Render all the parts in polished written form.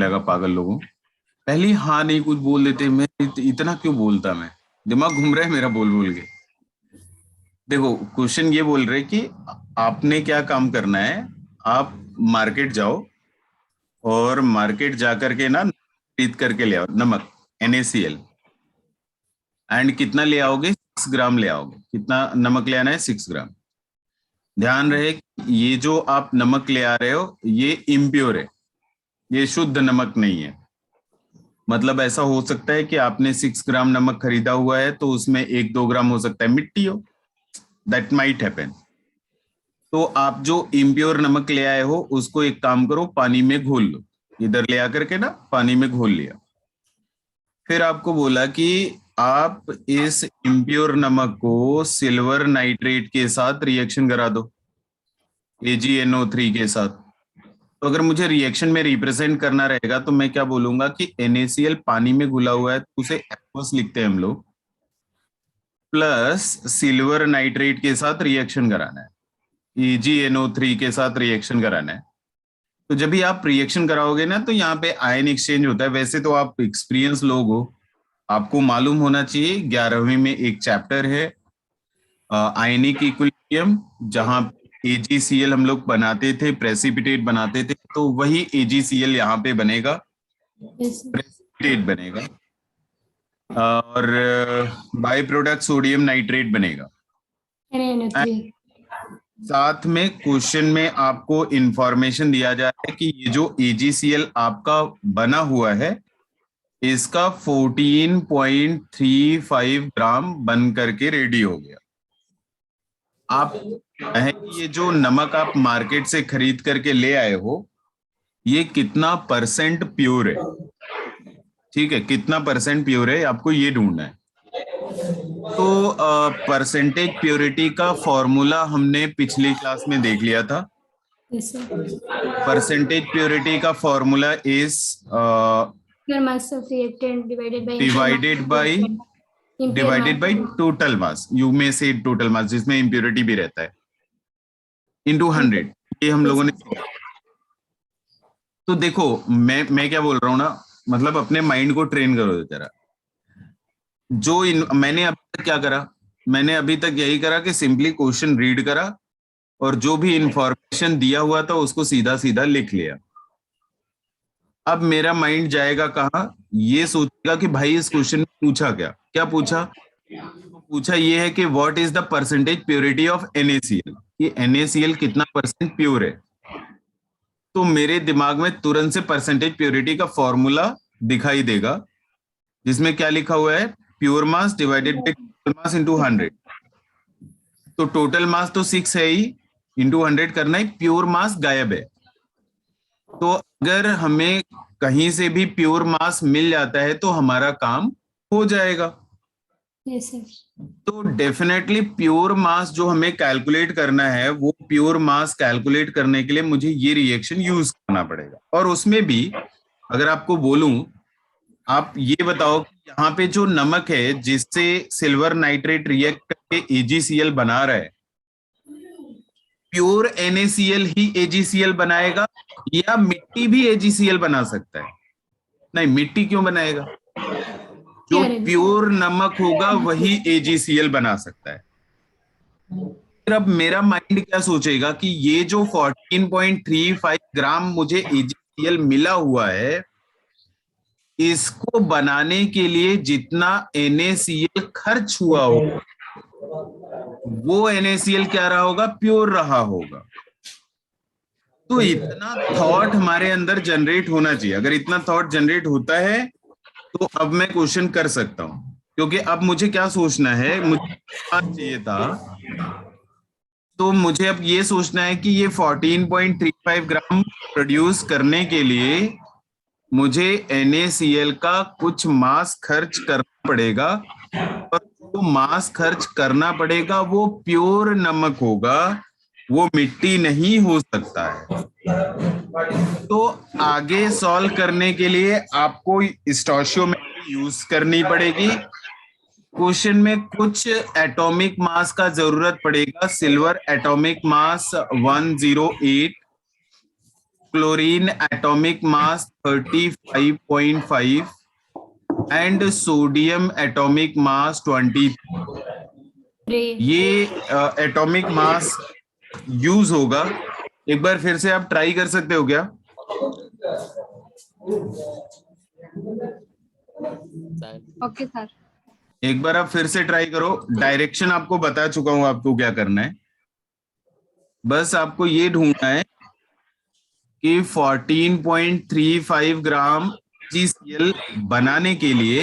लगा पागल लोगों। पहली हाँ नहीं कुछ बोल देते, मैं इतना क्यों बोलता, मैं दिमाग घूम रहा है मेरा बोल बोल के। देखो क्वेश्चन ये बोल रहे कि आपने क्या काम करना है, आप मार्केट जाओ और मार्केट जाकर के ना खरीद करके ले आओ नमक, NaCl। एंड कितना ले आओगे, 6 ग्राम ले आओगे। कितना नमक ले आना है, 6 ग्राम। ध्यान रहे ये जो आप नमक ले आ रहे हो ये इम्प्योर है, ये शुद्ध नमक नहीं है। मतलब ऐसा हो सकता है कि आपने 6 ग्राम नमक खरीदा हुआ है तो उसमें 1-2 ग्राम हो सकता है मिट्टी हो, दैट माइट हैपन। तो आप जो इम्प्योर नमक ले आए हो उसको एक काम करो, पानी में घोल लो। इधर ले आकर के ना पानी में घोल लिया। फिर आपको बोला कि आप इस इम्प्योर नमक को सिल्वर नाइट्रेट के साथ रिएक्शन करा दो, AgNO3 के साथ। तो अगर मुझे रिएक्शन में रिप्रेजेंट करना रहेगा तो मैं क्या बोलूंगा कि NaCl पानी में घुला हुआ है तो उसे एक्वस लिखते हैं हम लोग, प्लस सिल्वर नाइट्रेट के साथ रिएक्शन कराना है, AgNO3 के साथ रिएक्शन कराना है। तो जब भी आप रिएक्शन कराओगे ना तो यहाँ पे आयन एक्सचेंज होता है। वैसे तो आप एक्सपीरियंस लोग हो, आपको मालूम होना चाहिए 11वीं में एक चैप्टर है आयनिक इक्विलिब्रियम, जहां AgCl हम लोग बनाते थे, प्रेसिपिटेट बनाते थे, तो वही AgCl यहाँ पे बनेगा, प्रेसिपिटेट बनेगा। और बाय प्रोडक्ट सोडियम नाइट्रेट बनेगा। साथ में क्वेश्चन में आपको इंफॉर्मेशन दिया जा रहा है कि ये जो AgCl आपका बना हुआ है इसका 14.35 ग्राम बन करके रेडी हो गया। आप है कि ये जो नमक आप मार्केट से खरीद करके ले आए हो ये कितना परसेंट प्योर है, ठीक है, कितना परसेंट प्योर है आपको ये ढूंढना है। तो परसेंटेज प्योरिटी का फॉर्मूला हमने पिछली क्लास में देख लिया था। परसेंटेज प्योरिटी का formula is divided by total mass, you में से टोटल मास जिसमें इम्प्योरिटी भी रहता है, इनटू 100। ये हम लोगों ने सीखा। तो देखो मैं क्या बोल रहा हूँ ना, मतलब अपने माइंड को ट्रेन करो जरा। मैंने अभी तक क्या करा, मैंने अभी तक यही करा कि सिंपली क्वेश्चन रीड करा और जो भी इंफॉर्मेशन दिया हुआ था उसको सीधा सीधा लिख लिया। अब मेरा माइंड जाएगा कहाँ, ये सोचेगा कि भाई इस क्वेश्चन में पूछा क्या, क्या पूछा, तो पूछा ये है कि what is the percentage purity of NaCl, कि NaCl कितना परसेंट प्योर है। तो मेरे दिमाग में तुरंत से परसेंटेज प्योरिटी का फॉर्मूला दिखाई देगा जिसमें क्या लिखा हुआ है, pure mass divided by total mass into 100। तो टोटल मास तो 6 है ही, इंटू 100 करना है, प्योर मास गायब है। तो अगर हमें कहीं से भी प्योर मास मिल जाता है तो हमारा काम हो जाएगा। तो डेफिनेटली प्योर मास जो हमें कैलकुलेट करना है, वो प्योर मास कैलकुलेट करने के लिए मुझे ये रिएक्शन यूज करना पड़ेगा। और उसमें भी अगर आपको बोलूं, आप ये बताओ कि यहाँ पे जो नमक है जिससे सिल्वर नाइट्रेट रिएक्ट करके AgCl बना रहा है, प्योर NaCl ही AgCl बनाएगा या मिट्टी भी AgCl बना सकता है? नहीं, मिट्टी क्यों बनाएगा, जो प्योर नमक होगा वही AgCl बना सकता है। फिर अब मेरा माइंड क्या सोचेगा कि ये जो 14.35 ग्राम मुझे AgCl मिला हुआ है, इसको बनाने के लिए जितना NaCl खर्च हुआ होगा वो NaCl क्या रहा होगा, प्योर रहा होगा। तो इतना थॉट हमारे अंदर जनरेट होना चाहिए। अगर इतना थॉट जनरेट होता है तो अब मैं क्वेश्चन कर सकता हूं, क्योंकि अब मुझे क्या सोचना है, मुझे चाहिए था, तो मुझे अब ये सोचना है कि ये 14.35 ग्राम प्रोड्यूस करने के लिए मुझे NaCl का कुछ मास खर्च करना पड़ेगा, और जो मास खर्च करना पड़ेगा वो प्योर नमक होगा, वो मिट्टी नहीं हो सकता है। तो आगे सॉल्व करने के लिए आपको स्टोइचियोमेट्री यूज करनी पड़ेगी। क्वेश्चन में कुछ एटॉमिक मास का जरूरत पड़ेगा। Silver atomic mass 108, chlorine atomic mass 35.5 and sodium atomic mass 20. ये एटॉमिक मास यूज होगा। एक बार फिर से आप ट्राई कर सकते हो क्या? Okay sir. एक बार आप फिर से ट्राई करो। डायरेक्शन आपको बता चुका हूं आपको क्या करना है। बस आपको ये ढूंढना है कि 14.35 ग्राम GCl बनाने के लिए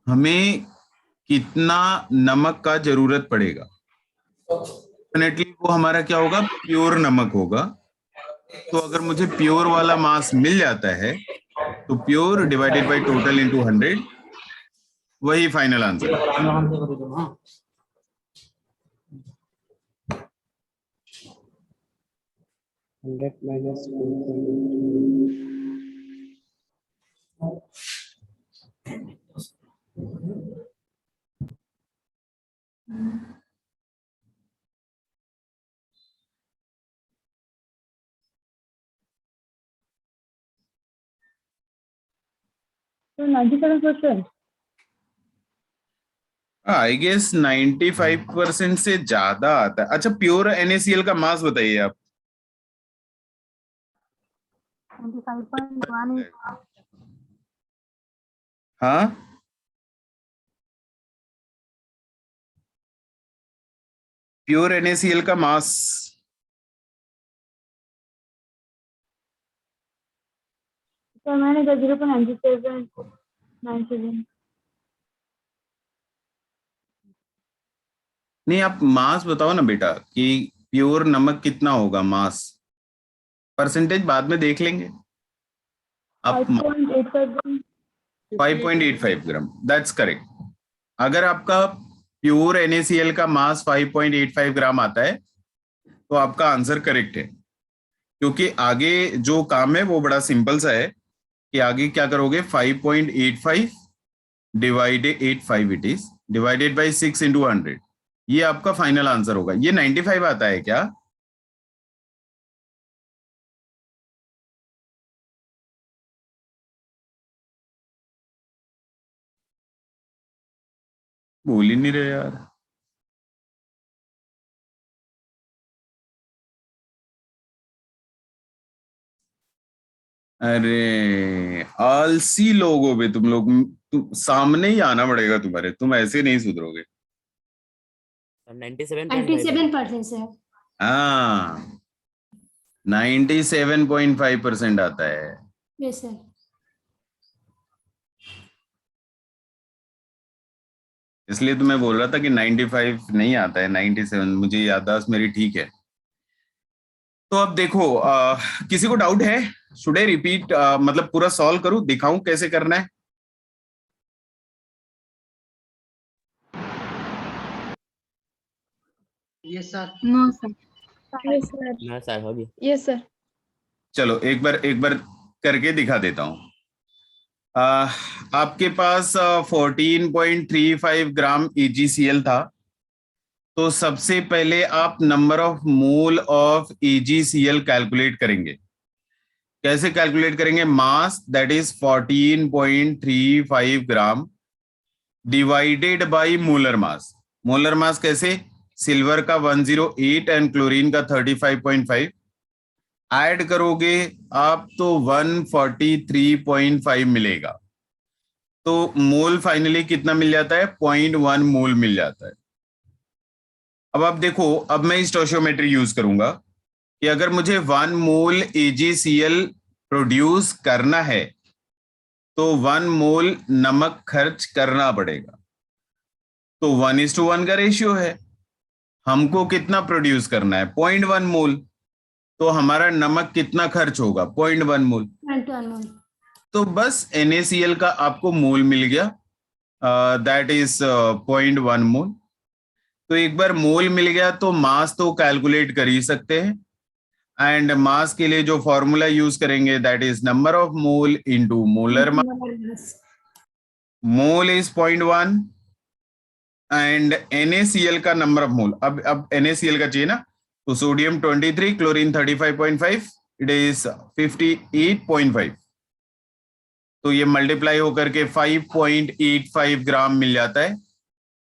हमें कितना नमक का जरूरत पड़ेगा। डेफिनेटली वो हमारा क्या होगा? प्योर नमक होगा। तो अगर मुझे प्योर वाला मास मिल जाता है तो pure divided by total into 100, वही फाइनल आंसर है। 100 minus 2.2. तो 97%। आई गेस 95% से ज्यादा आता है। अच्छा, प्योर NaCl का मास बताइए आप। 95.1। हाँ, प्योर NaCl का मास तो मैंने कहा 0.9797। नहीं, आप मास बताओ ना बेटा कि प्योर नमक कितना होगा मास। परसेंटेज बाद में देख लेंगे। आप 5.85। 5.85 ग्राम, दैट्स करेक्ट। अगर आपका प्योर NaCl का मास 5.85 ग्राम आता है तो आपका आंसर करेक्ट है। क्योंकि आगे जो काम है वो बड़ा सिंपल सा है कि आगे क्या करोगे, 5.85 divided 85 it is divided by 6 into 100, ये आपका फाइनल आंसर होगा। ये 95 आता है क्या? भूल ही नहीं रहे यार। अरे आलसी लोग हो बे तुम लोग। सामने ही आना पड़ेगा तुम्हारे, तुम ऐसे नहीं सुधरोगे। 97% से। हाँ, 97.5% आता है। Yes sir. इसलिए तो मैं बोल रहा था कि 95 नहीं आता है, 97। मुझे याददाश्त मेरी ठीक है। तो अब देखो, किसी को डाउट है? शुड आई रिपीट, मतलब पूरा सॉल्व करूं, दिखाऊं कैसे करना है? Yes sir. No sir. Yes sir. ना सर हो गया। Yes sir. चलो एक बार करके दिखा देता हूं। आपके पास 14.35 ग्राम AgCl था। तो सबसे पहले आप number of mole of AgCl calculate करेंगे। कैसे कैलकुलेट करेंगे? Mass that is 14.35 gram divided by molar mass. Molar mass कैसे? सिल्वर का 108 एंड क्लोरीन का 35.5 ऐड करोगे आप तो 143.5 मिलेगा। तो मोल फाइनली कितना मिल जाता है? 0.1 मोल मिल जाता है। अब आप देखो, अब मैं स्टोइचियोमेट्री यूज करूंगा कि अगर मुझे 1 मोल AgCl प्रोड्यूस करना है तो 1 मोल नमक खर्च करना पड़ेगा। तो 1:1 का रेशियो है। हमको कितना प्रोड्यूस करना है? 0.1 मोल। तो हमारा नमक कितना खर्च होगा? 0.1 मोल। तो बस NaCl का आपको मोल मिल गया, दैट इज 0.1 मोल। तो एक बार मोल मिल गया तो मास तो कैलकुलेट कर ही सकते हैं। एंड मास के लिए जो फॉर्मूला यूज करेंगे that is number of mole into molar mass. Mole is 0.1 and NaCl का नंबर ऑफ मोल। अब NaCl का चाहिए ना, तो सोडियम 23, क्लोरीन 35.5, इट इज 58.5। तो ये मल्टीप्लाई होकर के 5.85 ग्राम मिल जाता है,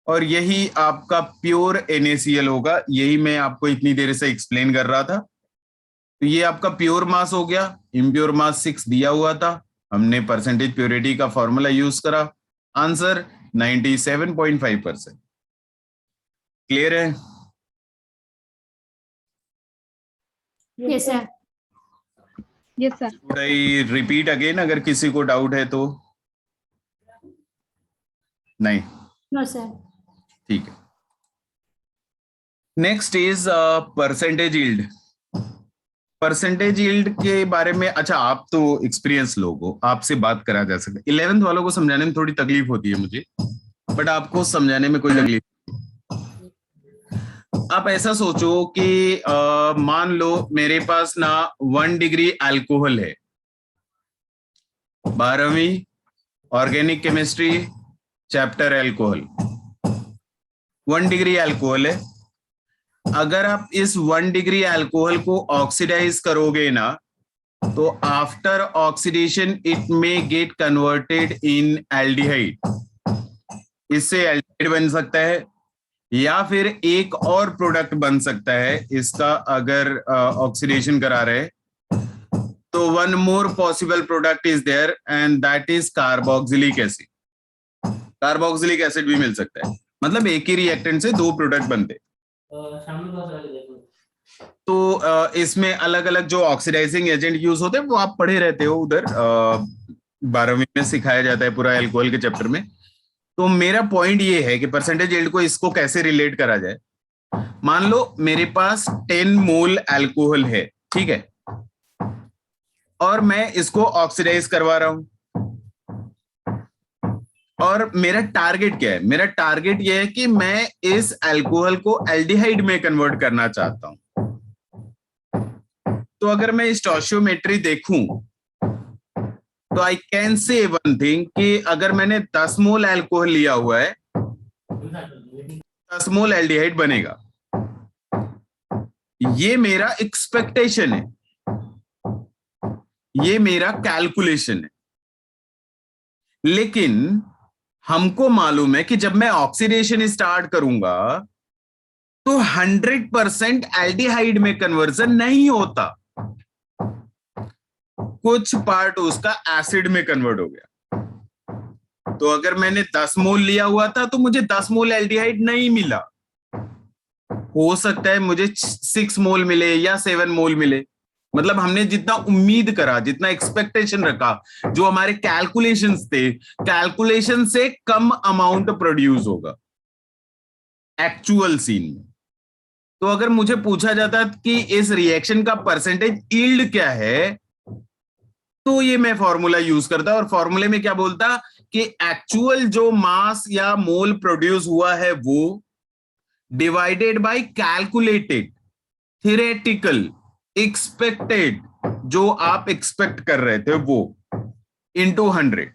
और यही आपका प्योर NaCl होगा। यही मैं आपको इतनी देर से एक्सप्लेन कर रहा था। तो ये आपका प्योर मास हो गया। इम्प्योर मास 6 दिया हुआ था, हमने परसेंटेज प्योरिटी का फॉर्मूला यूज करा। आंसर 97.5%। क्लियर है? Yes, sir. Yes, sir. Repeat again अगर किसी को डाउट है तो? नहीं, No, sir. ठीक है। Next is percentage yield. Percentage yield के बारे में, अच्छा आप तो एक्सपीरियंस लोग हो, आपसे बात करा जा सकता है। 11th वालों को समझाने में थोड़ी तकलीफ होती है मुझे, बट आपको समझाने में कोई तकलीफ। आप ऐसा सोचो कि मान लो मेरे पास ना 1 डिग्री अल्कोहल है, 12वीं organic chemistry chapter alcohol, 1 degree alcohol है। अगर आप इस 1 डिग्री अल्कोहल को ऑक्सीडाइज करोगे ना, तो after oxidation it may get converted in aldehyde. इससे एल्डिहाइड बन सकता है, या फिर एक और प्रोडक्ट बन सकता है इसका, अगर ऑक्सीडेशन करा रहे। तो one more possible product is there and that is carboxylic acid. Carboxylic acid भी मिल सकता है, मतलब एक ही रिएक्टेंट से 2 प्रोडक्ट बनते। तो इसमें अलग अलग जो ऑक्सीडाइजिंग एजेंट यूज होते हैं वो आप पढ़े रहते हो उधर, 12वीं में सिखाया जाता है पूरा एल्कोहल के चैप्टर में। तो मेरा पॉइंट ये है कि परसेंटेज यील्ड को इसको कैसे रिलेट करा जाए। मान लो मेरे पास 10 मोल अल्कोहल है, ठीक है, और मैं इसको ऑक्सीडाइज करवा रहा हूं। और मेरा टारगेट क्या है? मेरा टारगेट ये है कि मैं इस अल्कोहल को एल्डिहाइड में कन्वर्ट करना चाहता हूं। तो अगर मैं स्टोइचियोमेट्री देखूं तो I can say one thing कि अगर मैंने 10 मोल अल्कोहल लिया हुआ है, 10 मोल एल्डिहाइड बनेगा। ये मेरा एक्सपेक्टेशन है, ये मेरा कैलकुलेशन है। लेकिन हमको मालूम है कि जब मैं ऑक्सीडेशन स्टार्ट करूंगा तो 100% एल्डिहाइड में कन्वर्जन नहीं होता, कुछ पार्ट उसका एसिड में कन्वर्ट हो गया। तो अगर मैंने 10 मोल लिया हुआ था तो मुझे 10 मोल एल्डिहाइड नहीं मिला, हो सकता है मुझे 6 मोल मिले या 7 मोल मिले। मतलब हमने जितना उम्मीद करा, जितना एक्सपेक्टेशन रखा, जो हमारे कैलकुलेशंस थे, कैलकुलेशन से कम अमाउंट प्रोड्यूस होगा एक्चुअल सीन में। तो अगर मुझे पूछा जाता कि इस रिएक्शन का परसेंटेज यील्ड क्या है, तो ये मैं फॉर्मूला यूज करता, और फॉर्मूले में क्या बोलता कि एक्चुअल जो मास या मोल प्रोड्यूस हुआ है वो divided by calculated, theoretical, expected, जो आप एक्सपेक्ट कर रहे थे वो, इनटू 100।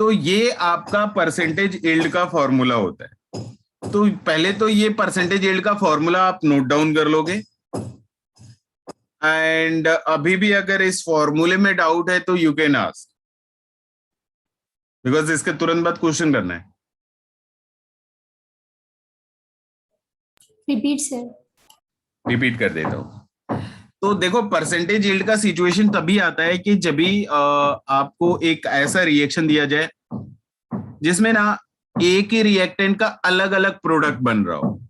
तो ये आपका परसेंटेज यील्ड का फॉर्मूला होता है। तो पहले तो ये परसेंटेज यील्ड का फॉर्मूला आप नोट डाउन कर लोगे, एंड अभी भी अगर इस फॉर्मूले में डाउट है तो यू कैन आस्क, बिकॉज इसके तुरंत बाद क्वेश्चन करना है। Repeat, sir. रिपीट कर देता हूं। तो देखो, परसेंटेज यील्ड का सिचुएशन तभी आता है कि जब भी आपको एक ऐसा रिएक्शन दिया जाए जिसमें ना एक ही रिएक्टेंट का अलग अलग प्रोडक्ट बन रहा हो।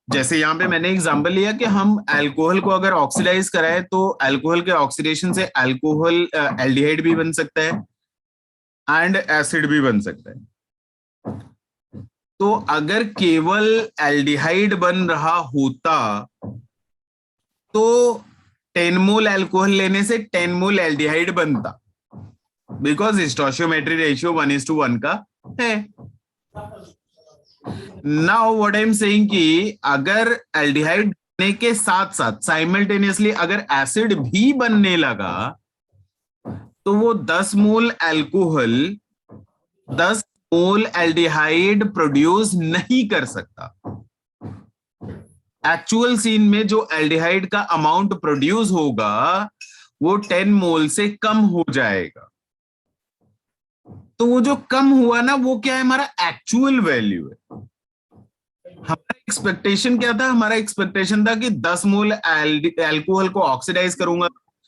जैसे यहाँ पे मैंने एग्जांपल लिया कि हम अल्कोहल को अगर ऑक्सीडाइज कराएं तो अल्कोहल के ऑक्सीडेशन से अल्कोहल एल्डिहाइड भी बन सकता है एंड एसिड भी बन सकता है। तो अगर केवल एल्डिहाइड बन रहा होता तो 10 मोल अल्कोहल लेने से 10 मोल एल्डिहाइड बनता, बिकॉज स्टोइचियोमेट्री रेशियो 1:1 का है। Now what I am saying कि अगर एल्डिहाइड बनने के साथ साथ साइमल्टेनियसली अगर एसिड भी बनने लगा तो वो 10 मोल अल्कोहल 10 मोल एल्डिहाइड प्रोड्यूस नहीं कर सकता। एक्चुअल सीन में जो एल्डिहाइड का अमाउंट प्रोड्यूस होगा वो 10 मोल से कम हो जाएगा। तो वो जो कम हुआ ना, वो क्या है, हमारा एक्चुअल वैल्यू है। हमारा एक्सपेक्टेशन क्या था? हमारा एक्सपेक्टेशन था कि 10 मोल एल्कोहल को ऑक्सीडाइज करूंगा,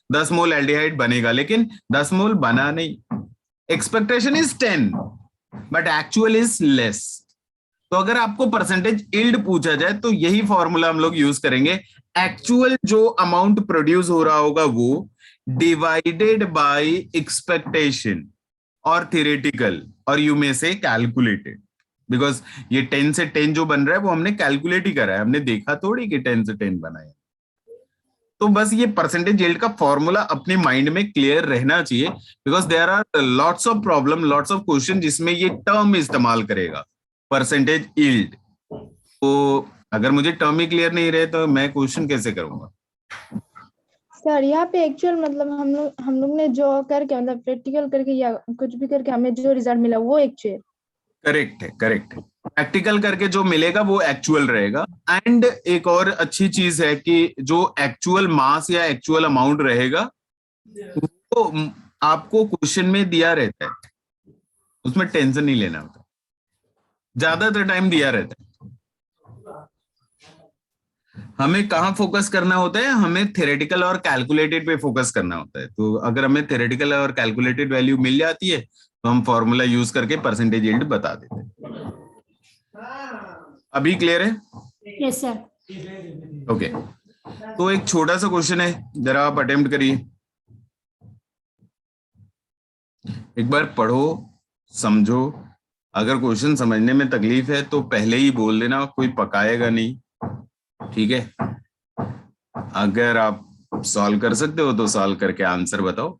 10 मोल एल्डिहाइड बनेगा, लेकिन 10 मोल बना नहीं। Expectation is 10 but actual is less. तो अगर आपको परसेंटेज यील्ड पूछा जाए तो यही फॉर्मूला हम लोग यूज करेंगे। एक्चुअल जो अमाउंट प्रोड्यूस हो रहा होगा वो डिवाइडेड बाय एक्सपेक्टेशन और थियोरेटिकल, और यू में से कैलकुलेटेड। बिकॉज ये 10 से 10 जो बन रहा है वो हमने कैलकुलेट ही करा है, हमने देखा थोड़ी कि 10 से 10 बना है। तो बस ये परसेंटेज यील्ड का फॉर्मूला अपने माइंड में क्लियर रहना चाहिए, because there are lots of problem, lots of question जिसमें ये टर्म इस्तेमाल करेगा, परसेंटेज यील्ड। तो अगर मुझे टर्म ही क्लियर नहीं रहे तो मैं क्वेश्चन कैसे करूंगा? सर यहाँ पे एक्चुअल मतलब हम लोग ने जो करके मतलब प्रैक्टिकल करके या कुछ भी करके हमें जो रिजल्ट मिला वो एक्चुअल। करेक्ट है, करेक्ट है। प्रैक्टिकल करके जो मिलेगा वो एक्चुअल रहेगा। एंड एक और अच्छी चीज है कि जो एक्चुअल मास या एक्चुअल अमाउंट रहेगा वो आपको क्वेश्चन में दिया रहता है, उसमें टेंशन नहीं लेना होता, ज्यादातर टाइम दिया रहता है। हमें कहाँ फोकस करना होता है? हमें थ्योरेटिकल और कैलकुलेटेड पे फोकस करना होता है। तो अगर हमें थ्योरेटिकल और कैलकुलेटेड वैल्यू मिल जाती है तो हम फॉर्मूला यूज करके परसेंटेज यील्ड बता देते हैं। अभी क्लियर है? Yes, sir. ओके। तो एक छोटा सा क्वेश्चन है, जरा आप अटेम्प्ट करिए। एक बार पढ़ो, समझो। अगर क्वेश्चन समझने में तकलीफ है तो पहले ही बोल देना, कोई पकाएगा नहीं, ठीक है? अगर आप सॉल्व कर सकते हो तो सॉल्व करके आंसर बताओ।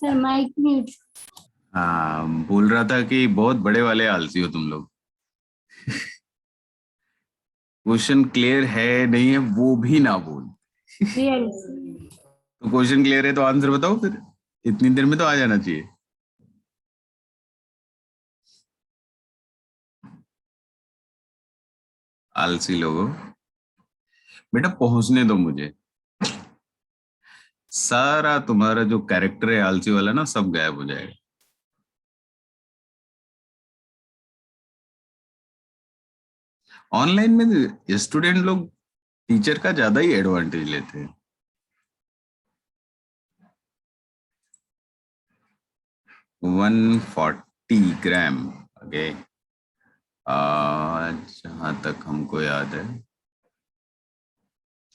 Sir mike mute. हाँ, बोल रहा था कि बहुत बड़े वाले आलसी हो तुम लोग। क्वेश्चन क्लियर है नहीं है वो भी ना बोल। क्लियर। तो क्वेश्चन क्लियर है तो आंसर बताओ फिर, इतनी देर में तो आ जाना चाहिए। आलसी लोगों, बेटा पहुंचने दो मुझे। सारा तुम्हारा जो कैरेक्टर है आलसी वाला ना, सब गायब हो जाएगा। ऑनलाइन में स्टूडेंट लोग टीचर का ज्यादा ही एडवांटेज लेते हैं। वन 140 ग्राम। ओके, जहां तक हमको याद है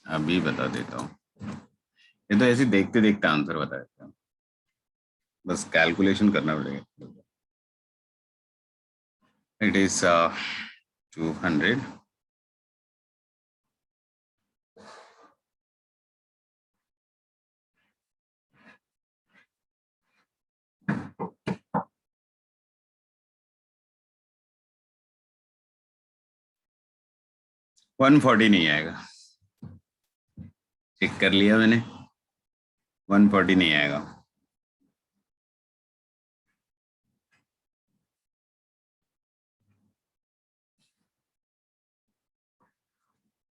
अभी बता देता हूँ। ये तो ऐसे देखते देखते आंसर बता देता हूँ, बस कैलकुलेशन करना पड़ेगा। इट इज 200 140 नहीं आएगा, चेक कर लिया मैंने, 140 नहीं आएगा।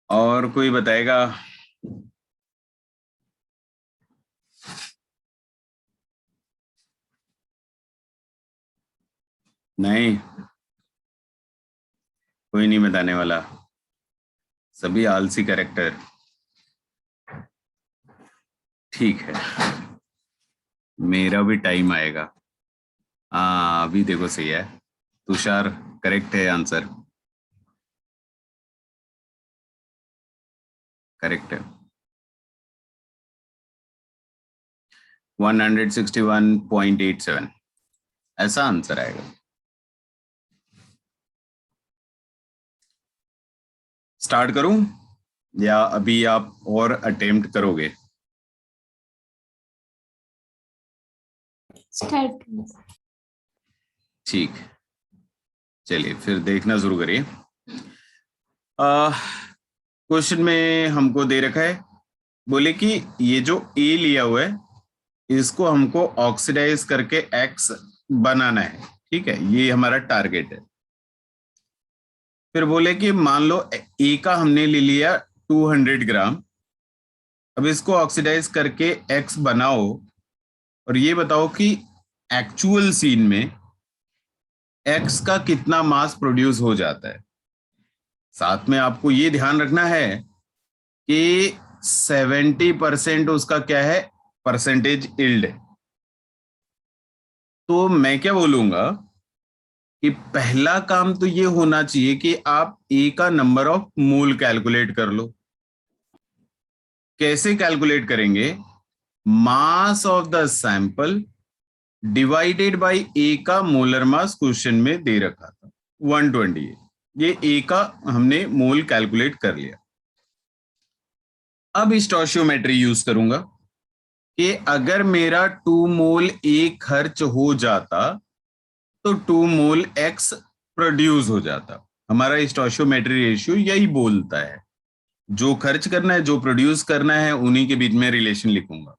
और कोई बताएगा? नहीं, कोई नहीं बताने वाला, सभी आलसी कैरेक्टर। ठीक है, मेरा भी टाइम आएगा। हाँ अभी देखो सही है, तुषार करेक्ट है आंसर, करेक्ट है। 161.87 ऐसा आंसर आएगा। स्टार्ट करूं या अभी आप और अटेम्प्ट करोगे? स्टार्ट। ठीक, चलिए फिर देखना शुरू करिए। क्वेश्चन में हमको दे रखा है, बोले कि ये जो ए लिया हुआ है इसको हमको ऑक्सीडाइज करके एक्स बनाना है। ठीक है, ये हमारा टारगेट है। फिर बोले कि मान लो ए का हमने ले लिया 200 ग्राम, अब इसको ऑक्सीडाइज करके एक्स बनाओ और ये बताओ कि एक्चुअल सीन में एक्स का कितना मास प्रोड्यूस हो जाता है। साथ में आपको ये ध्यान रखना है कि 70% उसका क्या है, परसेंटेज यील्ड है। तो मैं क्या बोलूंगा कि पहला काम तो ये होना चाहिए कि आप ए का नंबर ऑफ मोल कैलकुलेट कर लो। कैसे कैलकुलेट करेंगे? Mass of the sample divided by A का मोलर मास क्वेश्चन में दे रखा था 120। ये ए का हमने मोल कैलकुलेट कर लिया। अब स्टोइचियोमेट्री यूज करूंगा कि अगर मेरा 2 मोल ए खर्च हो जाता तो 2 मोल एक्स प्रोड्यूस हो जाता। हमारा स्टोइचियोमेट्री रेशियो यही बोलता है, जो खर्च करना है जो प्रोड्यूस करना है उन्हीं के बीच में रिलेशन लिखूंगा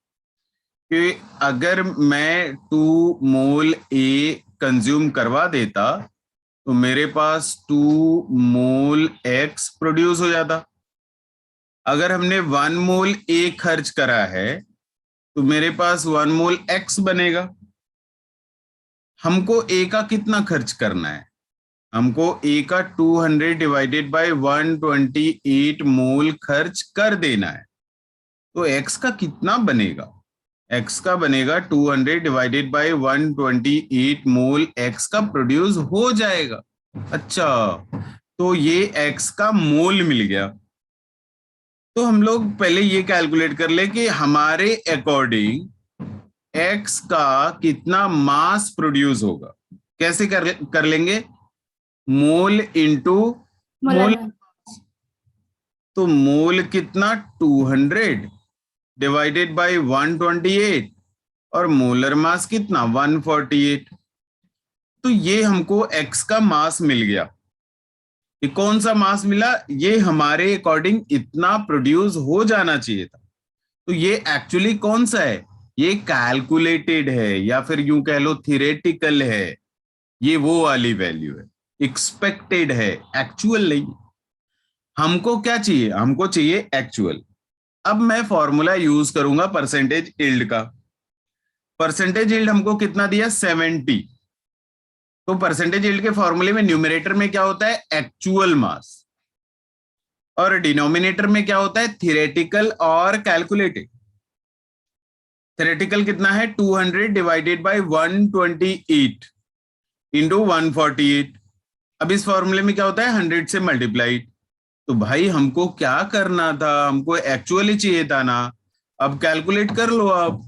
कि अगर मैं 2 मोल ए कंज्यूम करवा देता तो मेरे पास 2 मोल एक्स प्रोड्यूस हो जाता। अगर हमने 1 मोल ए खर्च करा है तो मेरे पास 1 मोल एक्स बनेगा। हमको ए का कितना खर्च करना है? हमको ए का 200 डिवाइडेड बाय 128 मोल खर्च कर देना है। तो एक्स का कितना बनेगा? एक्स का बनेगा 200 डिवाइडेड बाय 128 मोल एक्स का प्रोड्यूस हो जाएगा। अच्छा, तो ये एक्स का मोल मिल गया। तो हम लोग पहले ये कैलकुलेट कर ले कि हमारे अकॉर्डिंग एक्स का कितना मास प्रोड्यूस होगा। कैसे कर लेंगे? मोल इंटू मोल। तो मोल कितना 200 डिवाइडेड बाय 128, और मोलर मास कितना 148। तो ये हमको x का मास मिल गया। ये कौन सा मास मिला? ये हमारे अकॉर्डिंग इतना प्रोड्यूस हो जाना चाहिए था। तो ये एक्चुअली कौन सा है? ये कैलकुलेटेड है या फिर यूं कह लो थियोरेटिकल है। ये वो वाली वैल्यू है, एक्सपेक्टेड है, एक्चुअल नहीं। हमको क्या चाहिए? हमको चाहिए एक्चुअल। अब मैं फॉर्मूला यूज करूंगा परसेंटेज यील्ड का। परसेंटेज यील्ड हमको कितना दिया? 70। तो परसेंटेज यील्ड के फॉर्मूले में न्यूमरेटर में क्या होता है? एक्चुअल मास, और डिनोमिनेटर में क्या होता है? थियोरेटिकल और कैलकुलेटेड। थियोरेटिकल कितना है? 200 डिवाइडेड बाय 128 इंटू 148। अब इस फॉर्मूले में क्या होता है? 100 से मल्टीप्लाइड। तो भाई हमको क्या करना था? हमको एक्चुअल ही चाहिए था ना। अब कैलकुलेट कर लो, आप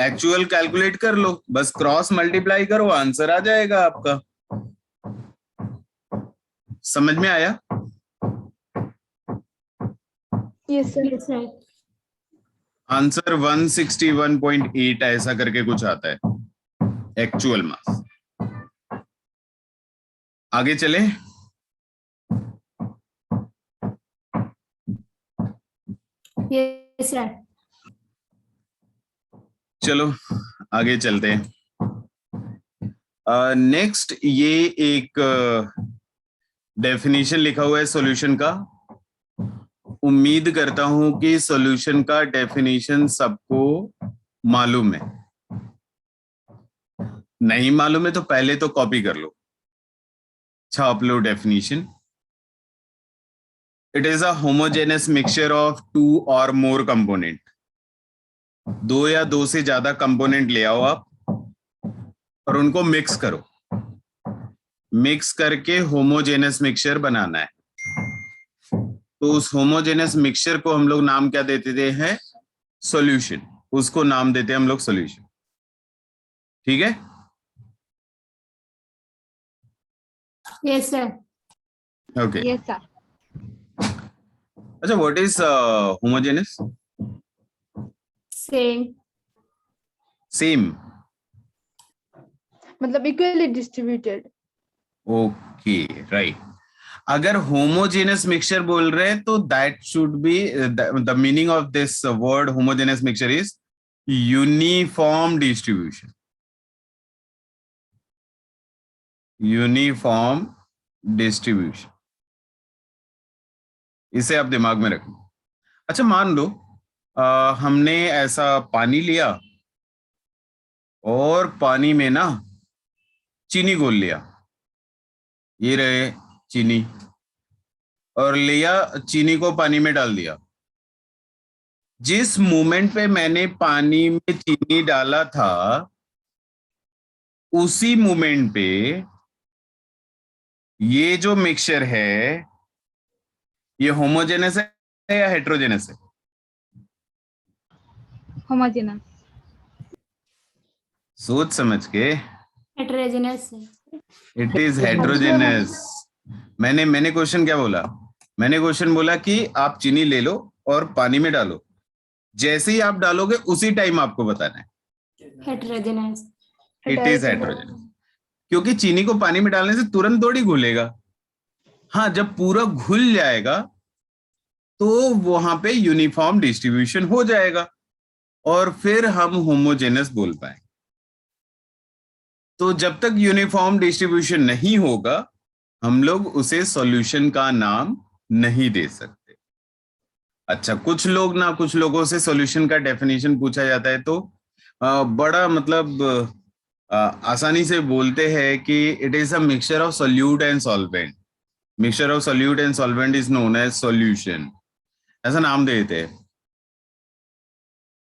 एक्चुअल कैलकुलेट कर लो, बस क्रॉस मल्टीप्लाई करो, आंसर आ जाएगा आपका। समझ में आया? Yes sir. Yes, sir. Answer 161.8 ऐसा करके कुछ आता है एक्चुअल मास। आगे चले। Yes, sir. चलो आगे चलते हैं। नेक्स्ट ये एक डेफिनेशन लिखा हुआ है सॉल्यूशन का। उम्मीद करता हूं कि सॉल्यूशन का डेफिनेशन सबको मालूम है। नहीं मालूम है तो पहले तो कॉपी कर लो, छाप लो definition. It is a homogeneous mixture of 2 और मोर कंपोनेंट। 2 या 2 से ज्यादा कंपोनेंट ले आओ आप और उनको मिक्स करो। मिक्स करके होमोजेनस मिक्सचर बनाना है। तो उस होमोजेनस मिक्सचर को हम लोग नाम क्या देते हैं? सॉल्यूशन। उसको नाम देते हैं हम लोग सॉल्यूशन। ठीक है? Yes, sir. Okay. Yes sir. अच्छा, what is homogeneous? Same. Same. मतलब इक्वली डिस्ट्रीब्यूटेड। Okay, right. अगर होमोजेनस मिक्सचर बोल रहे हैं तो that should be the meaning of this word homogeneous mixture is uniform distribution. Uniform distribution, इसे आप दिमाग में रखना। अच्छा, मान लो हमने ऐसा पानी लिया और पानी में ना चीनी घोल लिया। ये रहे चीनी, और लिया चीनी को पानी में डाल दिया। जिस मोमेंट पे मैंने पानी में चीनी डाला था उसी मोमेंट पे ये जो मिक्सचर है ये होमोजेनस है या हेट्रोजेनस है? होमोजेनस। सोच समझ के। Heterogeneous. It is heterogeneous. मैंने क्वेश्चन क्या बोला? मैंने क्वेश्चन बोला कि आप चीनी ले लो और पानी में डालो। जैसे ही आप डालोगे उसी टाइम आपको बताना है। Heterogeneous. इट इज हेट्रोजेनस, क्योंकि चीनी को पानी में डालने से तुरंत थोड़ी घुलेगा। हाँ, जब पूरा घुल जाएगा तो वहां पे यूनिफॉर्म डिस्ट्रीब्यूशन हो जाएगा और फिर हम होमोजेनस बोल पाएंगे। तो जब तक यूनिफॉर्म डिस्ट्रीब्यूशन नहीं होगा हम लोग उसे सॉल्यूशन का नाम नहीं दे सकते। अच्छा, कुछ लोगों से सॉल्यूशन का डेफिनेशन पूछा जाता है तो बड़ा मतलब आसानी से बोलते हैं कि it is a mixture of solute and solvent. Mixture of solute and solvent is known as solution, ऐसा नाम देते हैं।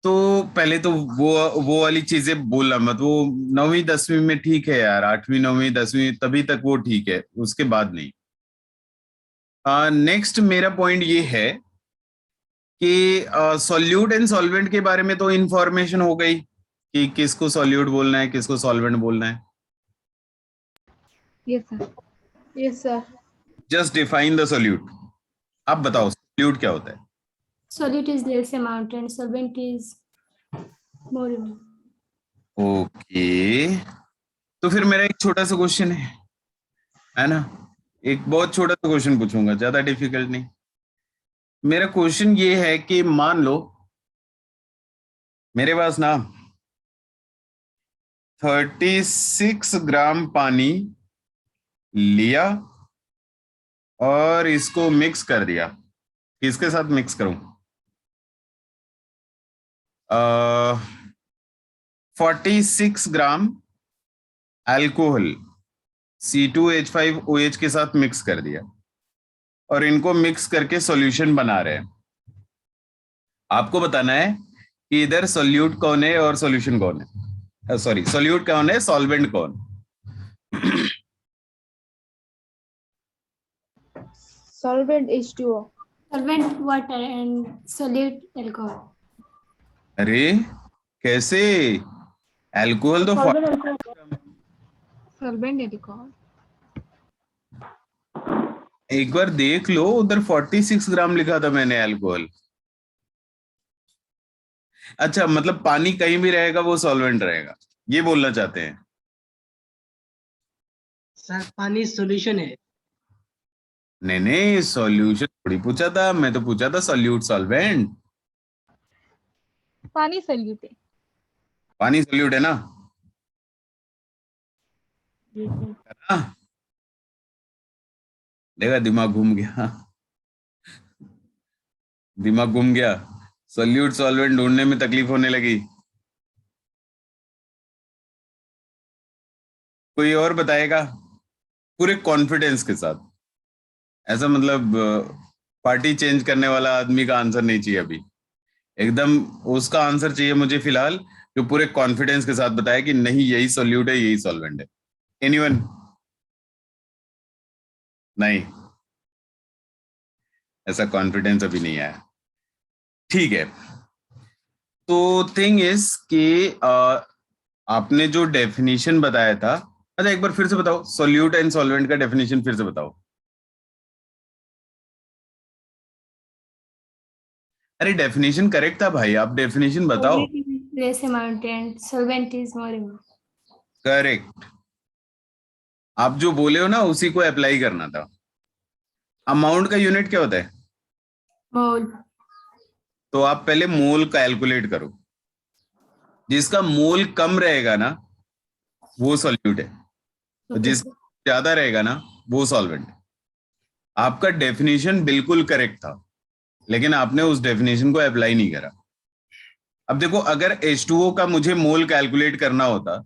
तो पहले तो वो वाली चीजें बोलना मत। वो 9वीं 10वीं में ठीक है यार, 8वीं 9वीं 10वीं तभी तक वो ठीक है, उसके बाद नहीं। नेक्स्ट मेरा पॉइंट ये है कि सॉल्यूट एंड सॉल्वेंट के बारे में तो इंफॉर्मेशन हो गई कि किसको सॉल्यूट बोलना है किसको सॉल्वेंट बोलना है। Yes sir. Yes sir. Just define the solute. आप बताओ सॉल्यूट क्या होता है? Solute is less amount and solvent is Moreover. Okay, तो फिर मेरा एक छोटा सा क्वेश्चन है ना, एक बहुत छोटा सा क्वेश्चन पूछूंगा, ज्यादा डिफिकल्ट नहीं। मेरा क्वेश्चन ये है कि मान लो मेरे पास ना 36 ग्राम पानी लिया और इसको मिक्स कर दिया। किसके साथ मिक्स करूं? 46 ग्राम अल्कोहल C2H5OH के साथ मिक्स कर दिया और इनको मिक्स करके सॉल्यूशन बना रहे हैं। आपको बताना है कि इधर सोल्यूट कौन है और सॉल्यूशन कौन है, सॉरी सोल्यूट कौन है, सॉल्वेंट कौन। solvent H2O. Solvent water and solute alcohol. अरे कैसे? अल्कोहल तो Solvent alcohol. एक बार देख लो, उधर 46 ग्राम लिखा था मैंने अल्कोहल। अच्छा, मतलब पानी कहीं भी रहेगा वो सॉल्वेंट रहेगा, ये बोलना चाहते हैं? सर पानी सॉल्यूशन है। नहीं नहीं, सॉल्यूशन थोड़ी पूछा था, मैं तो पूछा था सॉल्यूट सॉल्वेंट। पानी सॉल्यूट है। पानी सॉल्यूट है ना? हाँ? देखा, दिमाग घूम गया, दिमाग घूम गया, सॉल्यूट सॉल्वेंट ढूंढने में तकलीफ होने लगी। कोई और बताएगा पूरे कॉन्फिडेंस के साथ? ऐसा मतलब पार्टी चेंज करने वाला आदमी का आंसर नहीं चाहिए अभी, एकदम उसका आंसर चाहिए मुझे फिलहाल जो पूरे कॉन्फिडेंस के साथ बताए कि नहीं यही सॉल्यूट है, यही सॉल्वेंट है। एनीवन? नहीं, ऐसा कॉन्फिडेंस अभी नहीं आया। ठीक है, तो थिंग इज कि आपने जो डेफिनेशन बताया था, अच्छा एक बार फिर से बताओ, सॉल्यूट एंड सॉल्वेंट का डेफिनेशन फिर से बताओ। अरे डेफिनेशन करेक्ट था भाई, आप डेफिनेशन बताओ। Solute is less amount and solvent is more amount. Correct, आप जो बोले हो ना उसी को अप्लाई करना था। अमाउंट का यूनिट क्या होता है? Mole. तो आप पहले मोल कैलकुलेट करो, जिसका मोल कम रहेगा ना वो सॉल्यूट है, और Okay. जिसका ज्यादा रहेगा ना वो सॉल्वेंट है। आपका डेफिनेशन बिल्कुल करेक्ट था, लेकिन आपने उस डेफिनेशन को अप्लाई नहीं करा। अब देखो, अगर H2O का मुझे मोल कैलकुलेट करना होता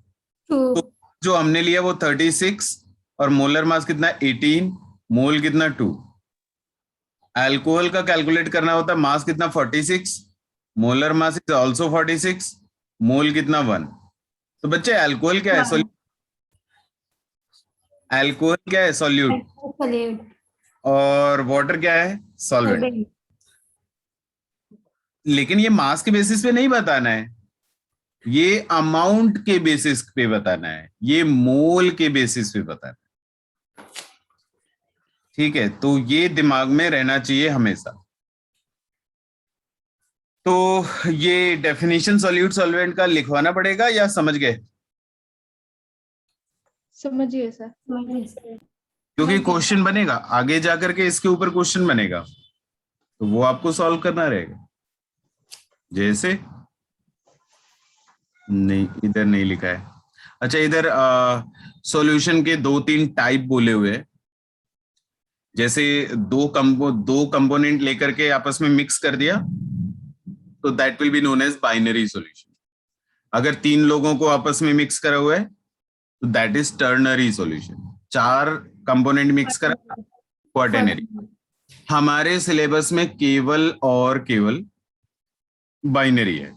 तो 2. जो हमने लिया वो 36 और मोलर मास कितना 18, मोल कितना 2। अल्कोहल का कैलकुलेट करना होता, मास कितना 46, मोलर मास इज आल्सो 46, मोल कितना 1। तो बच्चे अल्कोहल क्या है? अल्कोहल क्या है? सॉल्यूट। Solute. और वाटर क्या है? सॉल्वेंट। Solvent. लेकिन ये मास के बेसिस पे नहीं बताना है, ये अमाउंट के बेसिस पे बताना है, ये मोल के बेसिस पे बताना है। ठीक है, तो ये दिमाग में रहना चाहिए हमेशा। तो ये डेफिनेशन सॉल्यूट सॉल्वेंट का लिखवाना पड़ेगा या समझ गए? समझिए सर। क्योंकि क्वेश्चन बनेगा आगे जाकर के, इसके ऊपर क्वेश्चन बनेगा, तो वो आपको सॉल्व करना रहेगा। जैसे नहीं, इधर नहीं लिखा है। अच्छा, इधर सॉल्यूशन के 2-3 टाइप बोले हुए हैं। जैसे दो कंपोनेंट लेकर के आपस में मिक्स कर दिया तो that will be known as binary solution. अगर 3 लोगों को आपस में मिक्स करा हुआ है तो that is ternary solution. 4 component mix करा, क्वाटरनरी। हमारे सिलेबस में केवल और केवल बाइनरी है,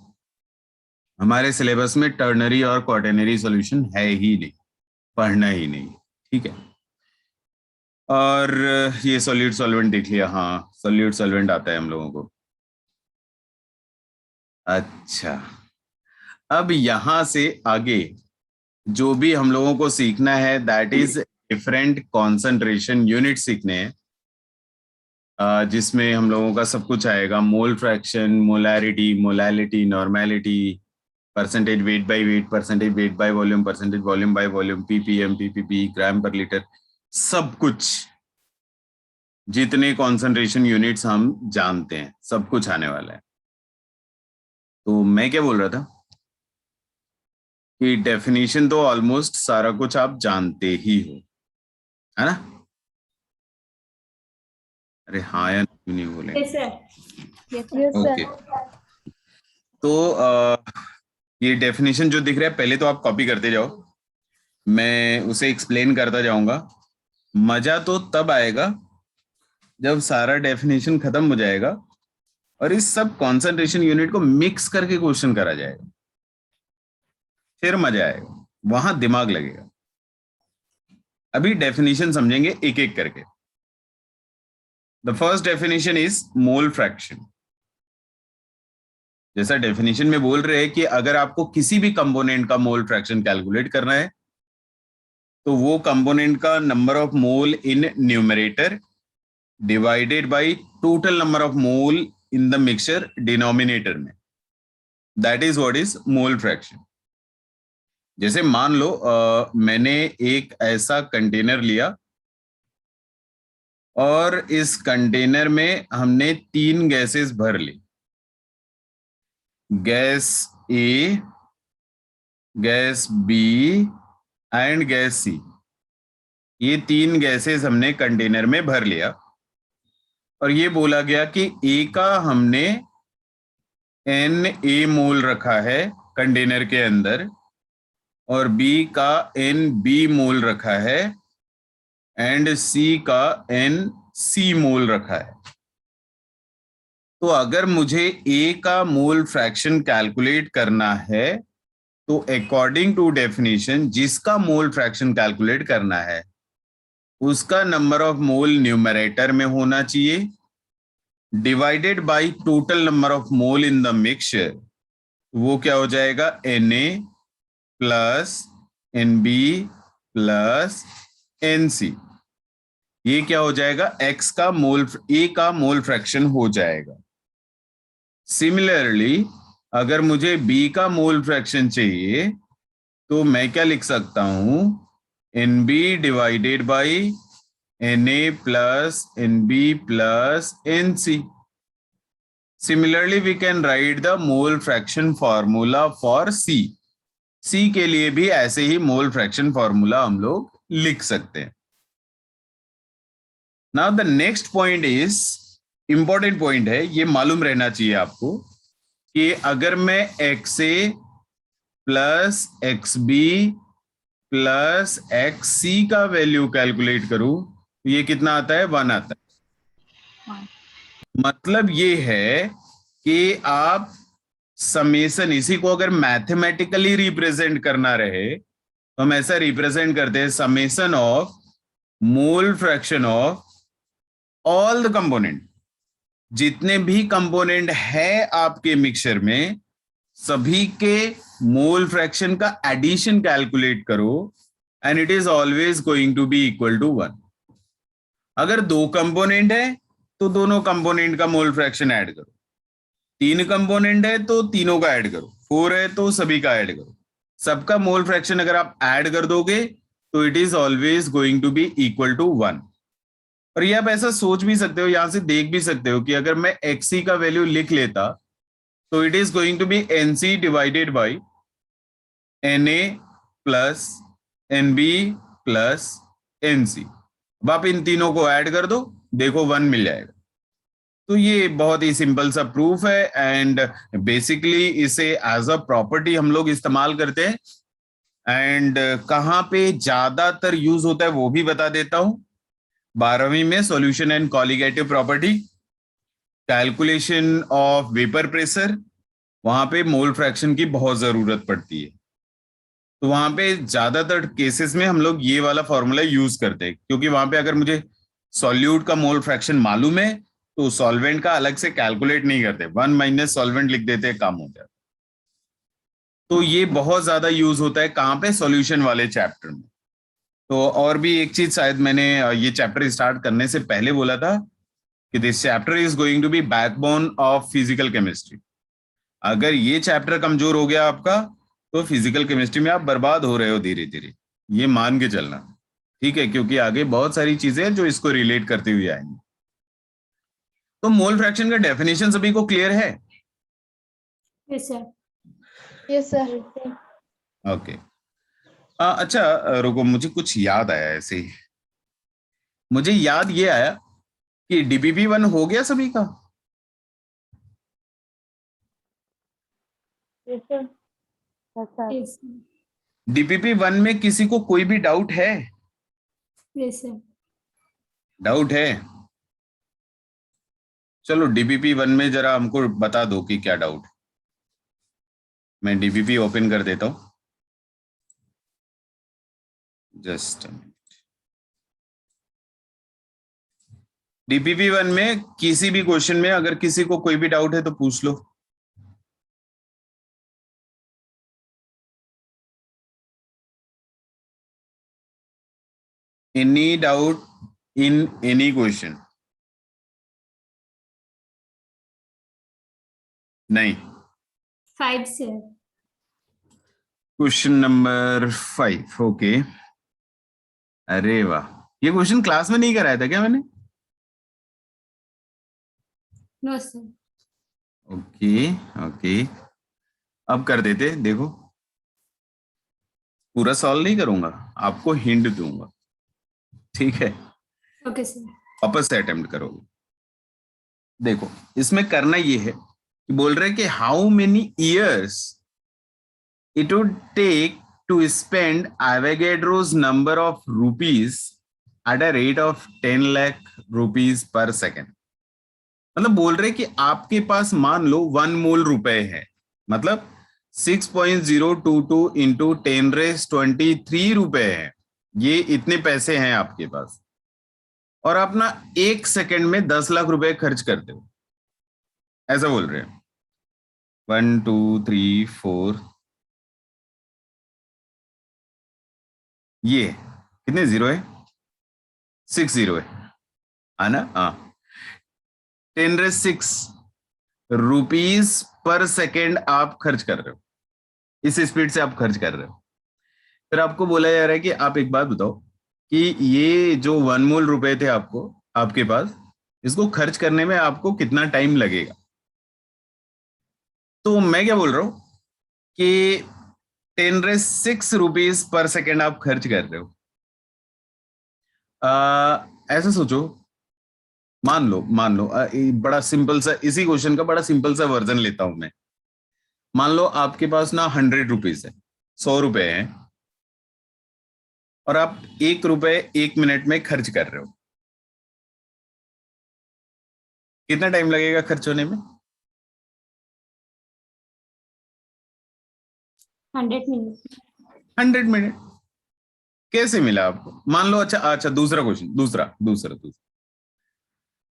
हमारे सिलेबस में टर्नरी और क्वाटरनरी सॉल्यूशन है ही नहीं, पढ़ना ही नहीं। ठीक है, और ये सॉल्यूट सॉल्वेंट देख लिया, हाँ सॉल्यूट सॉल्वेंट आता है हम लोगों को। अच्छा, अब यहां से आगे जो भी हम लोगों को सीखना है that is different concentration unit सीखने हैं, जिसमें हम लोगों का सब कुछ आएगा, mole fraction, molarity, molality, normality, percentage weight by weight, percentage weight by volume, percentage volume by volume, PPM, PPP, gram per litre, सब कुछ, जितने कॉन्सेंट्रेशन यूनिट्स हम जानते हैं सब कुछ आने वाला है। तो मैं क्या बोल रहा था कि डेफिनेशन तो ऑलमोस्ट सारा कुछ आप जानते ही हो, है ना? अरे हाँ या नहीं बोले? Yes, sir. Yes, sir. Okay, तो ये डेफिनेशन जो दिख रहा है पहले तो आप कॉपी करते जाओ, मैं उसे एक्सप्लेन करता जाऊंगा। मजा तो तब आएगा जब सारा डेफिनेशन खत्म हो जाएगा और इस सब कॉन्सेंट्रेशन यूनिट को मिक्स करके क्वेश्चन करा जाएगा, फिर मजा आएगा, वहां दिमाग लगेगा। अभी डेफिनेशन समझेंगे एक एक करके। The first definition is mole fraction. जैसा डेफिनेशन में बोल रहे हैं कि अगर आपको किसी भी कंपोनेंट का मोल फ्रैक्शन कैलकुलेट करना है तो वो कंपोनेंट का number of mole in numerator divided by total number of mole in the mixture denominator में, that is what is mole fraction. जैसे मान लो मैंने एक ऐसा कंटेनर लिया और इस कंटेनर में हमने 3 गैसेस भर ली, gas A, gas B and gas C. ये 3 गैसेस हमने कंटेनर में भर लिया और ये बोला गया कि ए का हमने Na मोल रखा है कंटेनर के अंदर और बी का Nb मोल रखा है एंड सी का Nc मोल रखा है। तो अगर मुझे ए का मोल फ्रैक्शन कैलकुलेट करना है तो अकॉर्डिंग टू डेफिनेशन जिसका मोल फ्रैक्शन कैलकुलेट करना है उसका नंबर ऑफ मोल न्यूमरेटर में होना चाहिए divided by total number of mole in the mixture. वो क्या हो जाएगा? Na plus Nb plus Nc। ये क्या हो जाएगा? X का मोल, A का मोल फ्रैक्शन हो जाएगा। सिमिलरली अगर मुझे B का मोल फ्रैक्शन चाहिए तो मैं क्या लिख सकता हूं? Nb divided by Na plus Nb plus Nc। Similarly we can write the mole fraction formula for C। C के लिए भी ऐसे ही मोल फ्रैक्शन फॉर्मूला हम लोग लिख सकते हैं। Now the next point is important point है, ये मालूम रहना चाहिए आपको कि अगर मैं XA plus XB plus XC का वैल्यू कैलकुलेट करूं तो ये कितना आता है? 1 आता है। मतलब ये है कि आप समेशन, इसी को अगर मैथमेटिकली रिप्रेजेंट करना रहे तो हम ऐसा रिप्रेजेंट करते हैं, summation of mole fraction of all the component. जितने भी कंपोनेंट है आपके मिक्सचर में सभी के मोल फ्रैक्शन का एडिशन कैलकुलेट करो and it is always going to be equal to 1। अगर 2 कंपोनेंट है तो दोनों कंपोनेंट का मोल फ्रैक्शन ऐड करो, 3 कंपोनेंट है तो तीनों का ऐड करो, 4 है तो सभी का ऐड करो। सबका मोल फ्रैक्शन अगर आप ऐड कर दोगे तो it is always going to be equal to 1। और ये आप ऐसा सोच भी सकते हो, यहां से देख भी सकते हो कि अगर मैं Xc का वैल्यू लिख लेता तो it is going to be Nc divided by Na plus Nb plus Nc। अब आप इन तीनों को ऐड कर दो, देखो 1 मिल जाएगा। तो ये बहुत ही सिंपल सा प्रूफ है एंड बेसिकली इसे एज अ प्रॉपर्टी हम लोग इस्तेमाल करते हैं एंड कहाँ पे ज्यादातर यूज होता है वो भी बता देता हूं। 12वीं में solution and colligative property, calculation of vapour pressure, वहां पे मोल फ्रैक्शन की बहुत जरूरत पड़ती है। तो वहां पे ज्यादातर केसेस में हम लोग ये वाला फॉर्मूला यूज करते हैं क्योंकि वहां पे अगर मुझे सॉल्यूट का मोल फ्रैक्शन मालूम है तो सॉल्वेंट का अलग से कैलकुलेट नहीं करते, 1 माइनस सॉल्वेंट लिख देते हैं, काम हो जाता है। तो ये बहुत ज्यादा यूज होता है कहाँ पे? सॉल्यूशन वाले चैप्टर में। तो और भी एक चीज शायद मैंने ये चैप्टर स्टार्ट करने से पहले बोला था कि this chapter is going to be backbone of physical chemistry. अगर ये चैप्टर कमजोर हो गया आपका तो फिजिकल केमिस्ट्री में आप बर्बाद हो रहे हो धीरे धीरे, ये मान के चलना, ठीक है, क्योंकि आगे बहुत सारी चीजें हैं जो इसको रिलेट करते हुए आएंगी। तो मोल फ्रैक्शन का डेफिनेशन सभी को क्लियर है? Yes, sir. Yes sir. Okay. अच्छा रुको, मुझे कुछ याद आया ऐसे ही, मुझे याद ये आया कि डीपीपी 1 हो गया सभी का? Yes sir. Yes, sir. DPP 1 में किसी को कोई भी डाउट है? Yes, sir. डाउट है? चलो डीपीपी 1 में जरा हमको बता दो कि क्या डाउट है। मैं डीपीपी ओपन कर देता हूं, जस्ट डीपीपी 1 में किसी भी क्वेश्चन में अगर किसी को कोई भी डाउट है तो पूछ लो। Any doubt in any question? नहीं। 5, sir. Question number 5, okay. अरे वाह, ये क्वेश्चन क्लास में नहीं कराया था क्या मैंने? No, sir. ओके ओके, अब कर देते, देखो पूरा सॉल्व नहीं करूंगा, आपको हिंट दूंगा, ठीक है? Okay, sir. वापस से अटेम्प्ट करोगे। देखो इसमें करना ये है कि बोल रहे कि how many years it would take to spend Avogadro's number of rupees at a rate of 10 lakh rupees per second. मतलब बोल रहे कि आपके पास मान लो 1 मोल रुपए है, मतलब 6.022 इंटू 10⁻23 रुपए है, ये इतने पैसे हैं आपके पास, और आप ना 1 सेकंड में 10 लाख रुपए खर्च करते हो, ऐसा बोल रहे हैं। 1 2 3 4, ये कितने जीरो है? 6 जीरो है ना? हाँ, 10⁻6 रुपीज पर सेकेंड आप खर्च कर रहे हो, इस स्पीड से आप खर्च कर रहे हो। फिर आपको बोला जा रहा है कि आप एक बात बताओ कि ये जो 1 मोल रुपए थे आपको, आपके पास, इसको खर्च करने में आपको कितना टाइम लगेगा? तो मैं क्या बोल रहा हूं कि 10⁻6 रुपीज पर सेकेंड आप खर्च कर रहे हो। ऐसा सोचो, मान लो बड़ा सिंपल सा, इसी क्वेश्चन का बड़ा सिंपल सा वर्जन लेता हूं मैं। मान लो आपके पास ना 100 रुपीज है, 100 रुपए हैं, और आप 1 रुपए 1 मिनट में खर्च कर रहे हो। कितना टाइम लगेगा खर्च होने में? 100 minutes. 100 मिनट। कैसे मिला आपको? मान लो, अच्छा दूसरा क्वेश्चन, दूसरा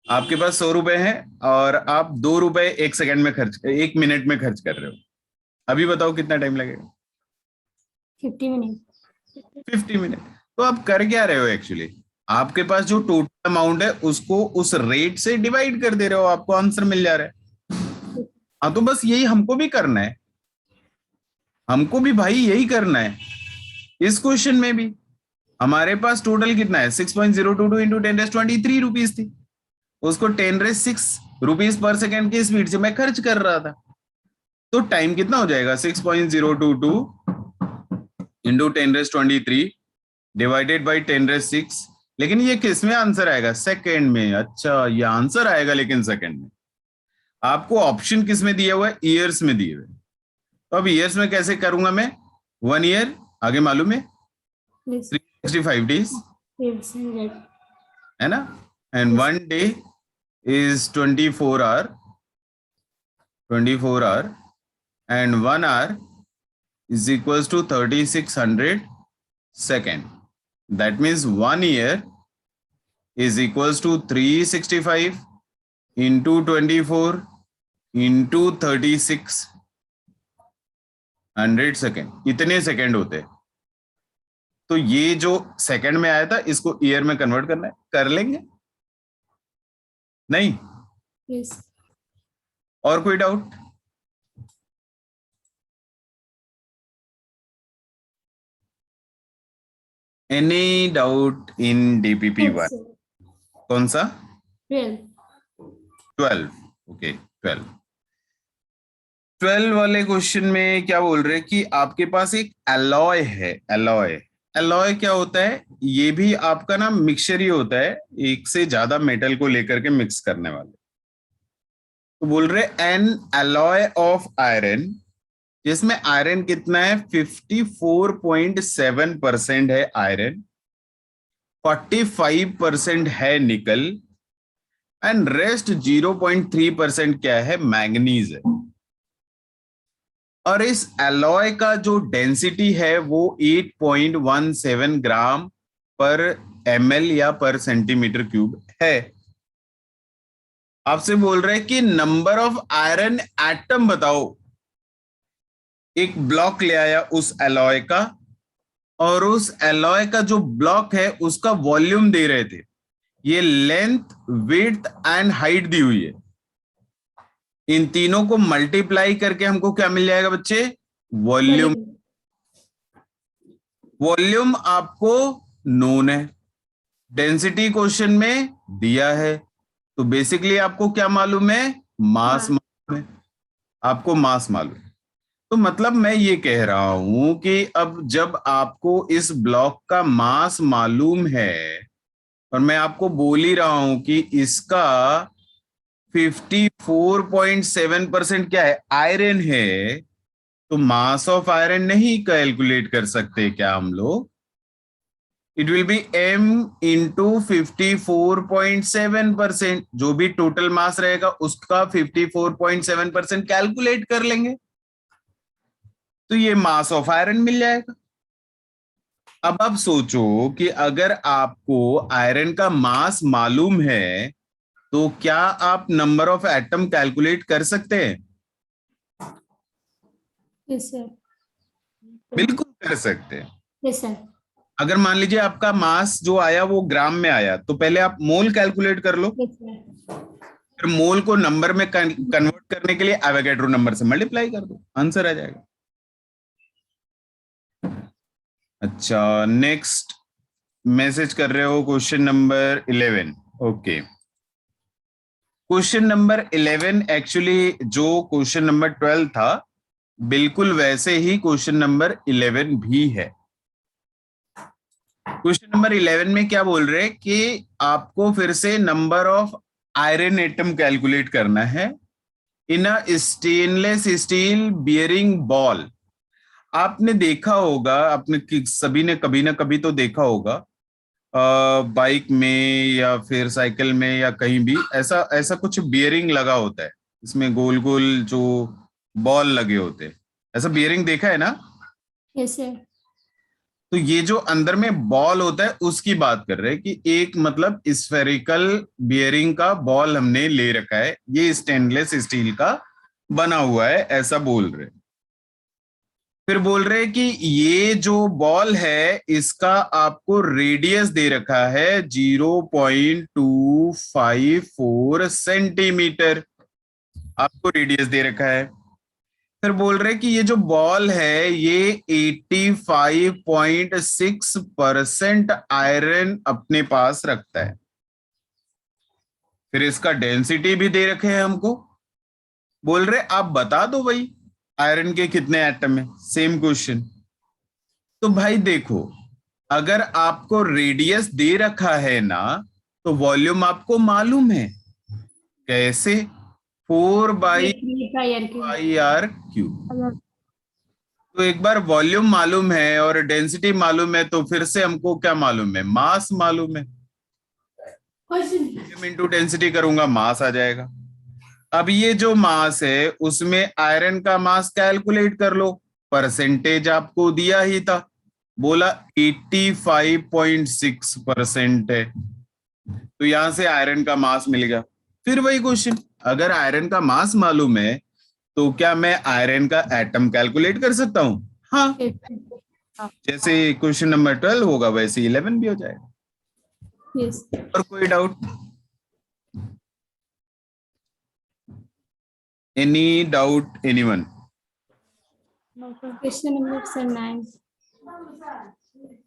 आपके पास 100 रुपए हैं और आप 2 रुपए 1 सेकंड में 1 मिनट में खर्च कर रहे हो। अभी बताओ कितना टाइम लगेगा? 50 minutes. 50 मिनट। तो आप कर क्या रहे हो एक्चुअली? आपके पास जो टोटल अमाउंट है उसको उस रेट से डिवाइड कर दे रहे हो, आपको आंसर मिल जा रहा है। हाँ, तो बस यही हमको भी करना है, हमको भी भाई यही करना है। इस क्वेश्चन में भी हमारे पास टोटल कितना है? 6.022 इंटू 10⁻23 रुपीज थी, उसको 10⁻6 रुपीज पर सेकेंड की स्पीड से मैं खर्च कर रहा था। तो टाइम कितना हो जाएगा? 6.022 इंटू 10⁻23 डिवाइडेड बाई 10⁻6। लेकिन ये किस में आंसर आएगा? सेकेंड में। अच्छा, ये आंसर आएगा लेकिन सेकेंड में। आपको ऑप्शन किस में दिया हुआ है? ईयर्स में दिए हुए। तो अब ईयर्स में कैसे करूंगा मैं? 1 ईयर आगे मालूम है, Yes. 365 days Yes, sir. है ना, and 1 day is 24 hour and 1 hour is equals to 3600 second. That means 1 year is equals to 365 into 24 into 3600 second, इतने सेकेंड होते हैं। तो ये जो सेकेंड में आया था इसको ईयर में कन्वर्ट करना है, कर लेंगे? नहीं? Yes. और कोई डाउट? एनी डाउट इन डीपीपी Yes, 1? sir. कौन सा? 12. 12. ओके, 12 वाले क्वेश्चन में क्या बोल रहे हैं कि आपके पास एक एलॉय है। एलॉय, एलॉय क्या होता है? ये भी आपका ना मिक्सचर ही होता है, एक से ज्यादा मेटल को लेकर के मिक्स करने वाले। तो बोल रहे एन एलॉय ऑफ आयरन, जिसमें आयरन कितना है? 54.7% है आयरन, 45% है निकल, एंड रेस्ट 0.3% क्या है? मैंगनीज है। और इस एलॉय का जो डेंसिटी है वो 8.17 ग्राम पर ml या पर सेंटीमीटर क्यूब है। आपसे बोल रहे हैं कि नंबर ऑफ आयरन एटम बताओ। एक ब्लॉक ले आया उस एलॉय का, और उस एलॉय का जो ब्लॉक है उसका वॉल्यूम दे रहे थे। ये लेंथ, विड्थ एंड हाइट दी हुई है। इन तीनों को मल्टीप्लाई करके हमको क्या मिल जाएगा बच्चे? वॉल्यूम। Volume. वॉल्यूम आपको नोन है, डेंसिटी क्वेश्चन में दिया है, तो बेसिकली आपको क्या मालूम है? मास Mass. मालूम है। आपको मास मालूम है। तो मतलब मैं ये कह रहा हूं कि अब जब आपको इस ब्लॉक का मास मालूम है, और मैं आपको बोल ही रहा हूं कि इसका 54.7% क्या है? आयरन है, तो मास ऑफ आयरन नहीं कैलकुलेट कर सकते क्या हम लोग? It will be m into 54.7%। जो भी टोटल मास रहेगा उसका 54.7% कैलकुलेट कर लेंगे, तो ये मास ऑफ आयरन मिल जाएगा। अब आप सोचो कि अगर आपको आयरन का मास मालूम है, तो क्या आप नंबर ऑफ एटम कैलकुलेट कर सकते हैं? Yes, sir. बिल्कुल कर सकते हैं। Yes, sir. अगर मान लीजिए आपका मास जो आया वो ग्राम में आया, तो पहले आप मोल कैलकुलेट कर लो, Yes, sir. फिर मोल को नंबर में कन्वर्ट करने के लिए एवोगैड्रो नंबर से मल्टीप्लाई कर दो, आंसर आ जाएगा। अच्छा, नेक्स्ट मैसेज कर रहे हो question number 11। Okay, question number 11 actually जो क्वेश्चन नंबर 12 था, बिल्कुल वैसे ही क्वेश्चन नंबर 11 भी है। क्वेश्चन नंबर 11 में क्या बोल रहे हैं कि आपको फिर से number of iron atom calculate करना है इन अ स्टेनलेस स्टील बियरिंग बॉल। आपने देखा होगा, आपने सभी ने कभी ना कभी तो देखा होगा, बाइक में या फिर साइकिल में या कहीं भी ऐसा ऐसा कुछ बियरिंग लगा होता है, इसमें गोल गोल जो बॉल लगे होते हैं, ऐसा बियरिंग देखा है ना? Yes, sir. तो ये जो अंदर में बॉल होता है उसकी बात कर रहे हैं कि एक मतलब स्फेरिकल बियरिंग का बॉल हमने ले रखा है, ये स्टेनलेस स्टील का बना हुआ है, ऐसा बोल रहे हैं। फिर बोल रहे हैं कि ये जो बॉल है इसका आपको रेडियस दे रखा है 0.254 सेंटीमीटर, आपको रेडियस दे रखा है। फिर बोल रहे हैं कि ये जो बॉल है ये 85.6% आयरन अपने पास रखता है। फिर इसका डेंसिटी भी दे रखे हैं हमको, बोल रहे आप बता दो भाई आयरन के कितने एटम है। Same question. तो भाई देखो, अगर आपको रेडियस दे रखा है ना, तो वॉल्यूम आपको मालूम है कैसे? 4 3 pi r cube. Pi r cube. तो एक बार वॉल्यूम मालूम है और डेंसिटी मालूम है, तो फिर से हमको क्या मालूम है? मास मालूम है। Question. वॉल्यूम इंटू डेंसिटी करूंगा, मास आ जाएगा। अब ये जो मास है उसमें आयरन का मास कैलकुलेट कर लो, परसेंटेज आपको दिया ही था, बोला 85.6% है, तो यहां से आयरन का मास मिल गया। फिर वही क्वेश्चन, अगर आयरन का मास मालूम है तो क्या मैं आयरन का एटम कैलकुलेट कर सकता हूं? हाँ, Yes, sir. जैसे क्वेश्चन नंबर 12 होगा वैसे 11 भी हो जाएगा। Yes. और कोई doubt? Any doubt anyone? Question number 9.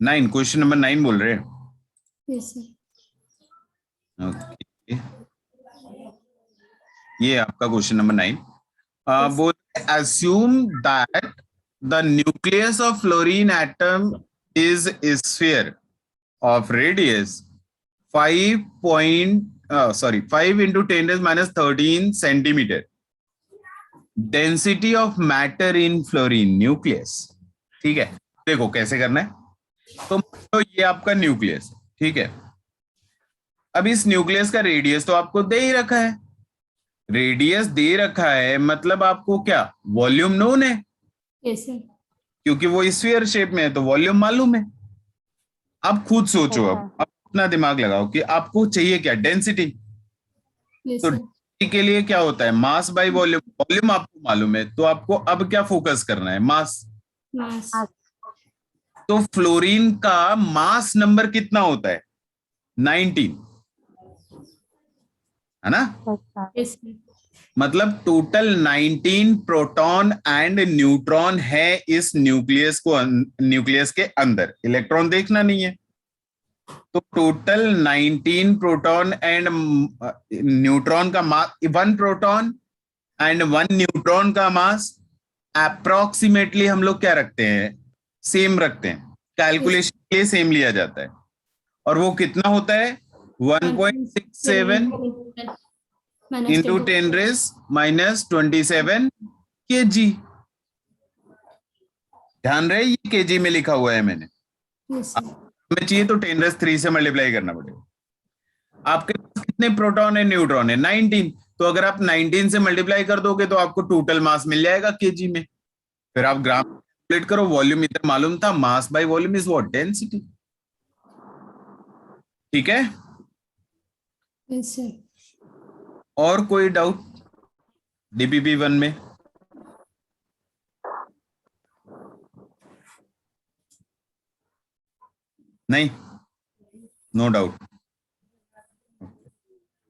9, question number 9 बोल रहे हैं। Yes, sir. ओके, ये आपका क्वेश्चन नंबर 9 Yes. बोल, assume that the nucleus of fluorine atom is a sphere of radius 5 into 10 raised minus 13 centimeter. Density of matter in fluorine nucleus. ठीक है, देखो कैसे करना है। तो ये आपका न्यूक्लियस, ठीक है। अब इस न्यूक्लियस का रेडियस तो आपको दे ही रखा है, रेडियस दे रखा है, मतलब आपको क्या वॉल्यूम नोन है, Yes, sir. क्योंकि वो स्फीयर शेप में है तो वॉल्यूम मालूम है। अब खुद सोचो, अब अपना दिमाग लगाओ कि आपको चाहिए क्या, डेंसिटी। Yes, तो sir. डेंसिटी के लिए क्या होता है, मास बाय वॉल्यूम। वॉल्यूम आपको मालूम है, तो आपको अब क्या फोकस करना है, मास। Mass. तो फ्लोरीन का मास नंबर कितना होता है, 19, है ना। Yes, sir. मतलब टोटल 19 प्रोटॉन एंड न्यूट्रॉन है इस न्यूक्लियस के अंदर, इलेक्ट्रॉन देखना नहीं है। तो टोटल 19 प्रोटॉन एंड न्यूट्रॉन का मास, 1 प्रोटॉन एंड 1 न्यूट्रॉन का मास अप्रोक्सीमेटली हम लोग क्या रखते हैं, सेम रखते हैं, कैलकुलेशन के लिए सेम लिया जाता है। और वो कितना होता है, 1.67 इंटू 10 रेज माइनस 27 kg। ध्यान रहे ये kg में लिखा हुआ है मैंने, Yes, sir. हमें चाहिए तो 10 रेज 3 से मल्टीप्लाई करना पड़ेगा। आपके पास कितने प्रोटॉन है न्यूट्रॉन है, 19। तो अगर आप 19 से मल्टीप्लाई कर दोगे तो आपको टोटल मास मिल जाएगा kg में। फिर आप ग्राम कैलकुलेट करो, वॉल्यूम इधर मालूम था, मास by volume is what, density. ठीक है, Yes, sir. और कोई डाउट डीपीपी 1 में? नहीं, no doubt.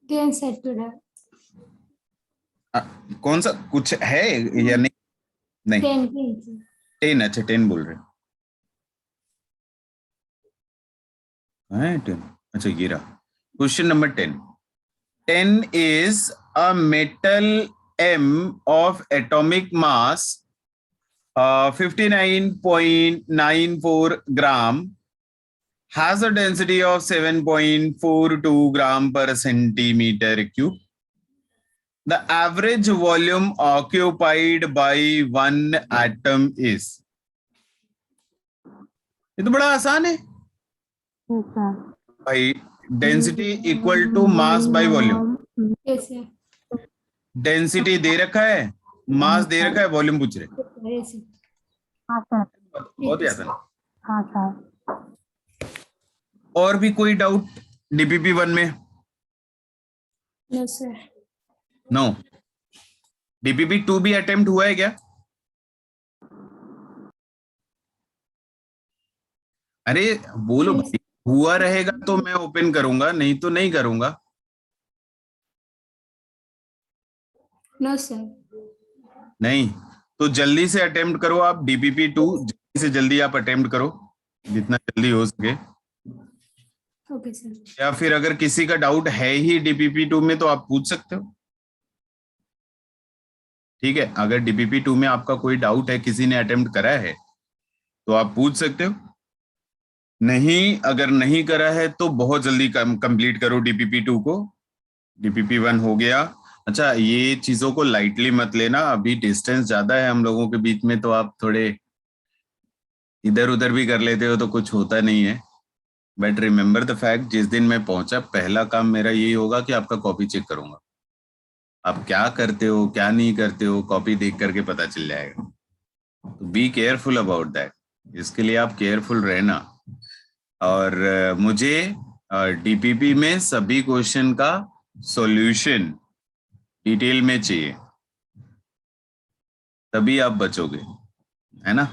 Again said to that. कौन सा कुछ है या नहीं? नहीं, 10, 10, sir. 10। अच्छा 10 बोल रहे हैं, 10। अच्छा ये रहा question number 10। 10 is a metal M of atomic mass 59.94 gram has a density of 7.42 gram per centimeter cube. The average volume occupied by one atom is. ये तो बड़ा आसान है भाई, density equal to mass by volume. Yes, sir. Density दे रखा है, मास दे रखा है, वॉल्यूम पूछ रहे। Yes, sir. बहुत ही आसान। और भी कोई डाउट डीपीपी 1 में? No, sir. नो। डीपीपी 2 भी अटेम्प्ट हुआ है क्या? अरे बोलो भाई, हुआ रहेगा तो मैं ओपन करूंगा, नहीं तो नहीं करूंगा। No, sir. नहीं तो जल्दी से अटेम्प्ट करो आप डीपीपी 2, जल्दी से जल्दी आप अटेम्प्ट करो, जितना जल्दी हो सके। Okay, sir. या फिर अगर किसी का डाउट है ही डीपीपी 2 में तो आप पूछ सकते हो। ठीक है, अगर डीपीपी 2 में आपका कोई डाउट है, किसी ने अटेम्प्ट करा है तो आप पूछ सकते हो। नहीं, अगर नहीं करा है तो बहुत जल्दी कंप्लीट करो डीपीपी 2 को। डीपीपी 1 हो गया। अच्छा, ये चीजों को लाइटली मत लेना, अभी डिस्टेंस ज्यादा है हम लोगों के बीच में, तो आप थोड़े इधर उधर भी कर लेते हो तो कुछ होता नहीं है। बट रिमेंबर द फैक्ट, जिस दिन मैं पहुंचा पहला काम मेरा यही होगा कि आपका कॉपी चेक करूंगा। आप क्या करते हो क्या नहीं करते हो, कॉपी देख करके पता चल जाएगा। तो बी केयरफुल अबाउट दैट, इसके लिए आप केयरफुल रहना। और मुझे डीपीपी में सभी क्वेश्चन का सॉल्यूशन डिटेल में चाहिए, तभी आप बचोगे, है ना।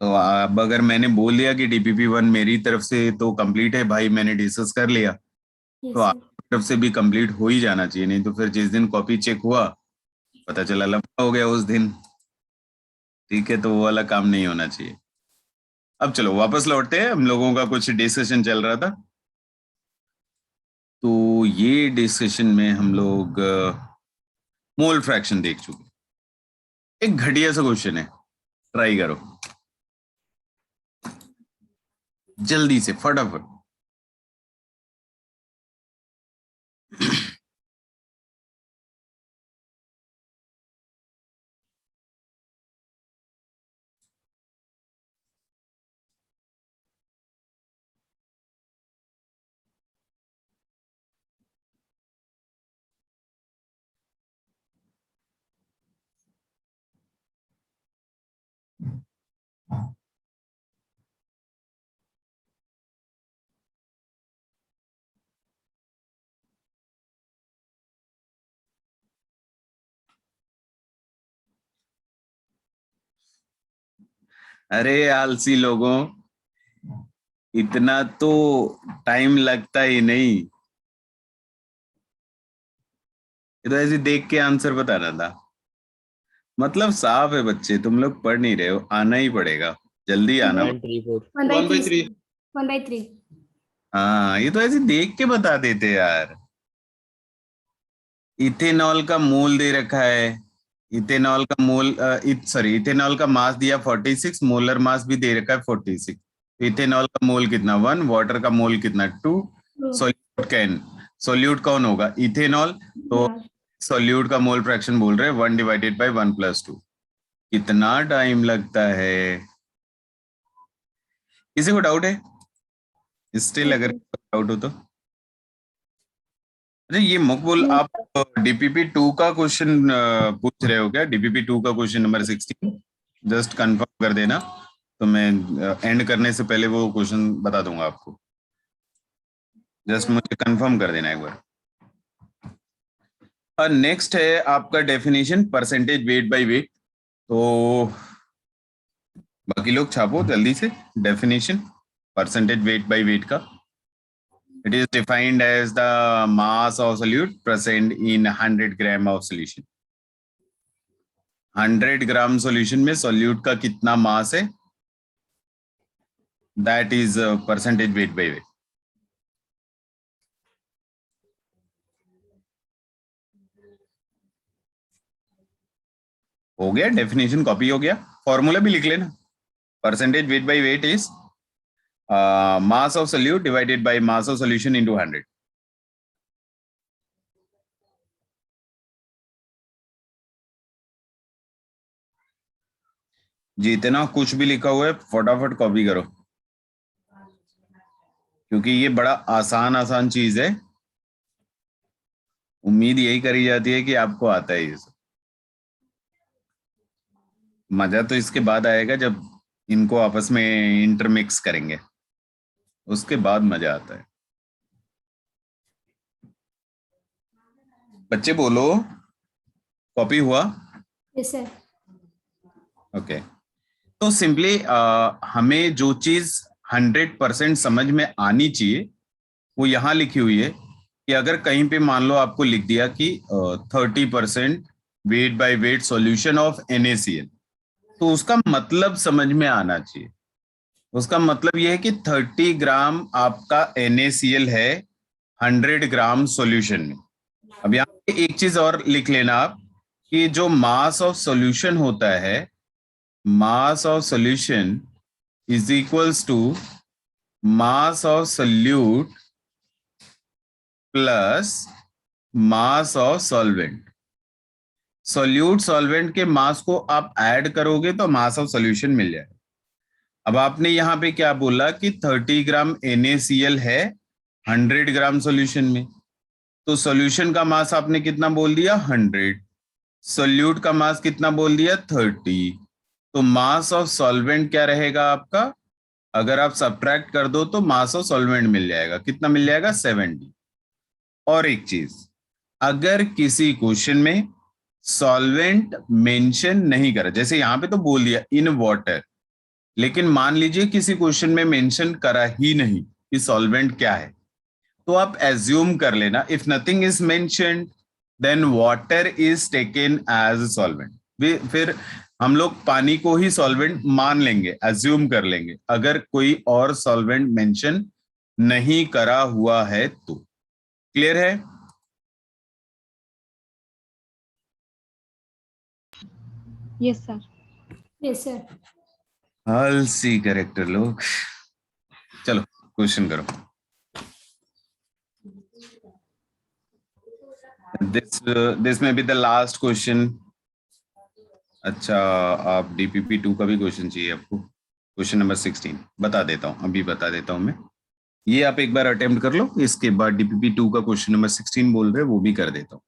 तो अब अगर मैंने बोल दिया कि डीपीपी 1 मेरी तरफ से तो कंप्लीट है भाई, मैंने डिस्कस कर लिया, Yes, तो sir. आपकी तरफ से भी कंप्लीट हो ही जाना चाहिए। नहीं तो फिर जिस दिन कॉपी चेक हुआ पता चला लंबा हो गया उस दिन। ठीक है, तो वो वाला काम नहीं होना चाहिए। अब चलो वापस लौटते हैं, हम लोगों का कुछ डिस्कशन चल रहा था। तो ये डिस्कशन में हम लोग मोल फ्रैक्शन देख चुके। एक घटिया सा क्वेश्चन है, ट्राई करो जल्दी से फटाफट। अरे आलसी लोगों, इतना तो टाइम लगता ही नहीं। ये तो ऐसे देख के आंसर बताना था। मतलब साफ है बच्चे, तुम लोग पढ़ नहीं रहे हो, आना ही पड़ेगा, जल्दी आना। 1/3 1/3 हाँ, ये तो ऐसे देख के बता देते यार। इथेनॉल का मोल दे रखा है, इथेनॉल का मोल सॉरी इथेनॉल का मास दिया 46, मोलर मास भी दे रखा है 46। इथेनॉल का मोल कितना 1, वाटर का मोल कितना 2, सोल्यूट कौन होगा इथेनॉल, तो सोल्यूट का मोल फ्रैक्शन बोल रहे हैं 1/1 + 2। कितना टाइम लगता है? किसी को डाउट है? स्टिल अगर डाउट हो तो अच्छा, ये मकबूल आप डीपीपी 2 का क्वेश्चन पूछ रहे हो क्या? डीपीपी 2 का क्वेश्चन नंबर 16 जस्ट कंफर्म कर देना, तो मैं एंड करने से पहले वो क्वेश्चन बता दूंगा आपको। जस्ट मुझे कंफर्म कर देना एक बार। नेक्स्ट है आपका definition percentage weight by wait. तो बाकी लोग छापो जल्दी से definition percentage weight by wait का। It is defined as the mass of solute present in 100 gram of solution. 100 gram solution में सोल्यूट का कितना मास है, that is percentage weight by weight. हो गया, डेफिनेशन कॉपी हो गया, फॉर्मूला भी लिख लेना। Percentage weight by wait is mass of solute divided by mass of solution into 100. जितना कुछ भी लिखा हुआ है फटाफट कॉपी करो, क्योंकि ये बड़ा आसान चीज है। उम्मीद यही करी जाती है कि आपको आता है ये सब। मजा तो इसके बाद आएगा जब इनको आपस में इंटरमिक्स करेंगे, उसके बाद मजा आता है। बच्चे बोलो, कॉपी हुआ? Yes sir. ओके, तो सिंपली हमें जो चीज 100% समझ में आनी चाहिए वो यहाँ लिखी हुई है कि अगर कहीं पे मान लो आपको लिख दिया कि 30% wait by wait solution of NaCl, तो उसका मतलब समझ में आना चाहिए। उसका मतलब यह है कि 30 ग्राम आपका NaCl है 100 ग्राम सॉल्यूशन में। अब यहाँ पे एक चीज और लिख लेना आप कि जो मास ऑफ सॉल्यूशन होता है, mass of solution is equals to mass of solute plus mass of solvent. solute solvent के मास को आप ऐड करोगे तो mass of solution मिल जाएगा। अब आपने यहाँ पे क्या बोला कि 30 ग्राम NaCl है 100 ग्राम सॉल्यूशन में, तो सॉल्यूशन का मास आपने कितना बोल दिया 100, सोल्यूट का मास कितना बोल दिया 30, तो मास ऑफ सॉल्वेंट क्या रहेगा आपका? अगर आप सब्ट्रैक्ट कर दो तो मास ऑफ सॉल्वेंट मिल जाएगा, कितना मिल जाएगा 70। और एक चीज, अगर किसी क्वेश्चन में सॉल्वेंट मेंशन नहीं करा, जैसे यहाँ पे तो बोल दिया इन वाटर, लेकिन मान लीजिए किसी क्वेश्चन में मेंशन करा ही नहीं कि सॉल्वेंट क्या है, तो आप एज्यूम कर लेना if nothing is mentioned then water is taken as solvent. फिर हम लोग पानी को ही सॉल्वेंट मान लेंगे, अज्यूम कर लेंगे, अगर कोई और सॉल्वेंट मेंशन नहीं करा हुआ है तो। क्लियर है? Yes sir. Yes, sir. आलसी कैरेक्टर लोग। चलो क्वेश्चन करो। दिस में बी द लास्ट क्वेश्चन। अच्छा, आप डीपीपी 2 का भी क्वेश्चन चाहिए आपको? क्वेश्चन नंबर 16 बता देता हूँ, अभी बता देता हूँ मैं। ये आप एक बार अटेम्प्ट कर लो, इसके बाद डीपीपी 2 का क्वेश्चन नंबर 16 बोल रहे वो भी कर देता हूँ।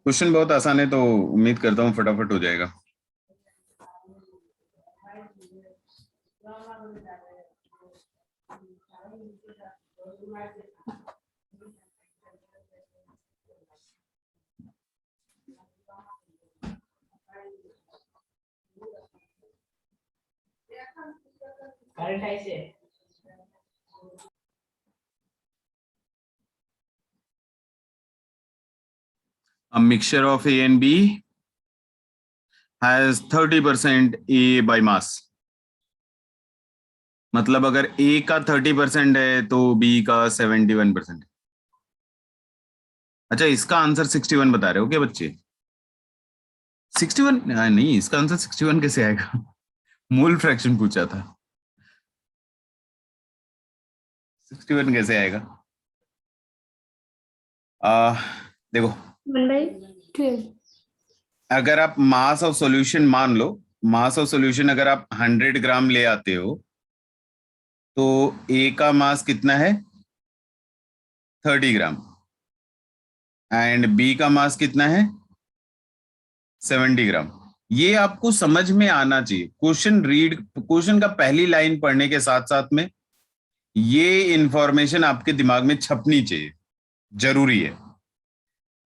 क्वेश्चन बहुत आसान है, तो उम्मीद करता हूँ फटाफट हो जाएगा। A mixture of A and B has 30% A by mass. मतलब अगर A का 30% है तो B का 71% है। अच्छा, इसका आंसर 61 बता रहे हो क्या बच्चे? 61 नहीं, इसका आंसर 61 कैसे आएगा? मोल फ्रैक्शन पूछा था, 61 कैसे आएगा? देखो, 1/12. अगर आप मास ऑफ सॉल्यूशन मान लो, मास ऑफ सॉल्यूशन अगर आप 100 ग्राम ले आते हो तो ए का मास कितना है? 30 ग्राम। एंड बी का मास कितना है? 70 ग्राम। ये आपको समझ में आना चाहिए। क्वेश्चन का पहली लाइन पढ़ने के साथ साथ में ये इंफॉर्मेशन आपके दिमाग में छपनी चाहिए, जरूरी है।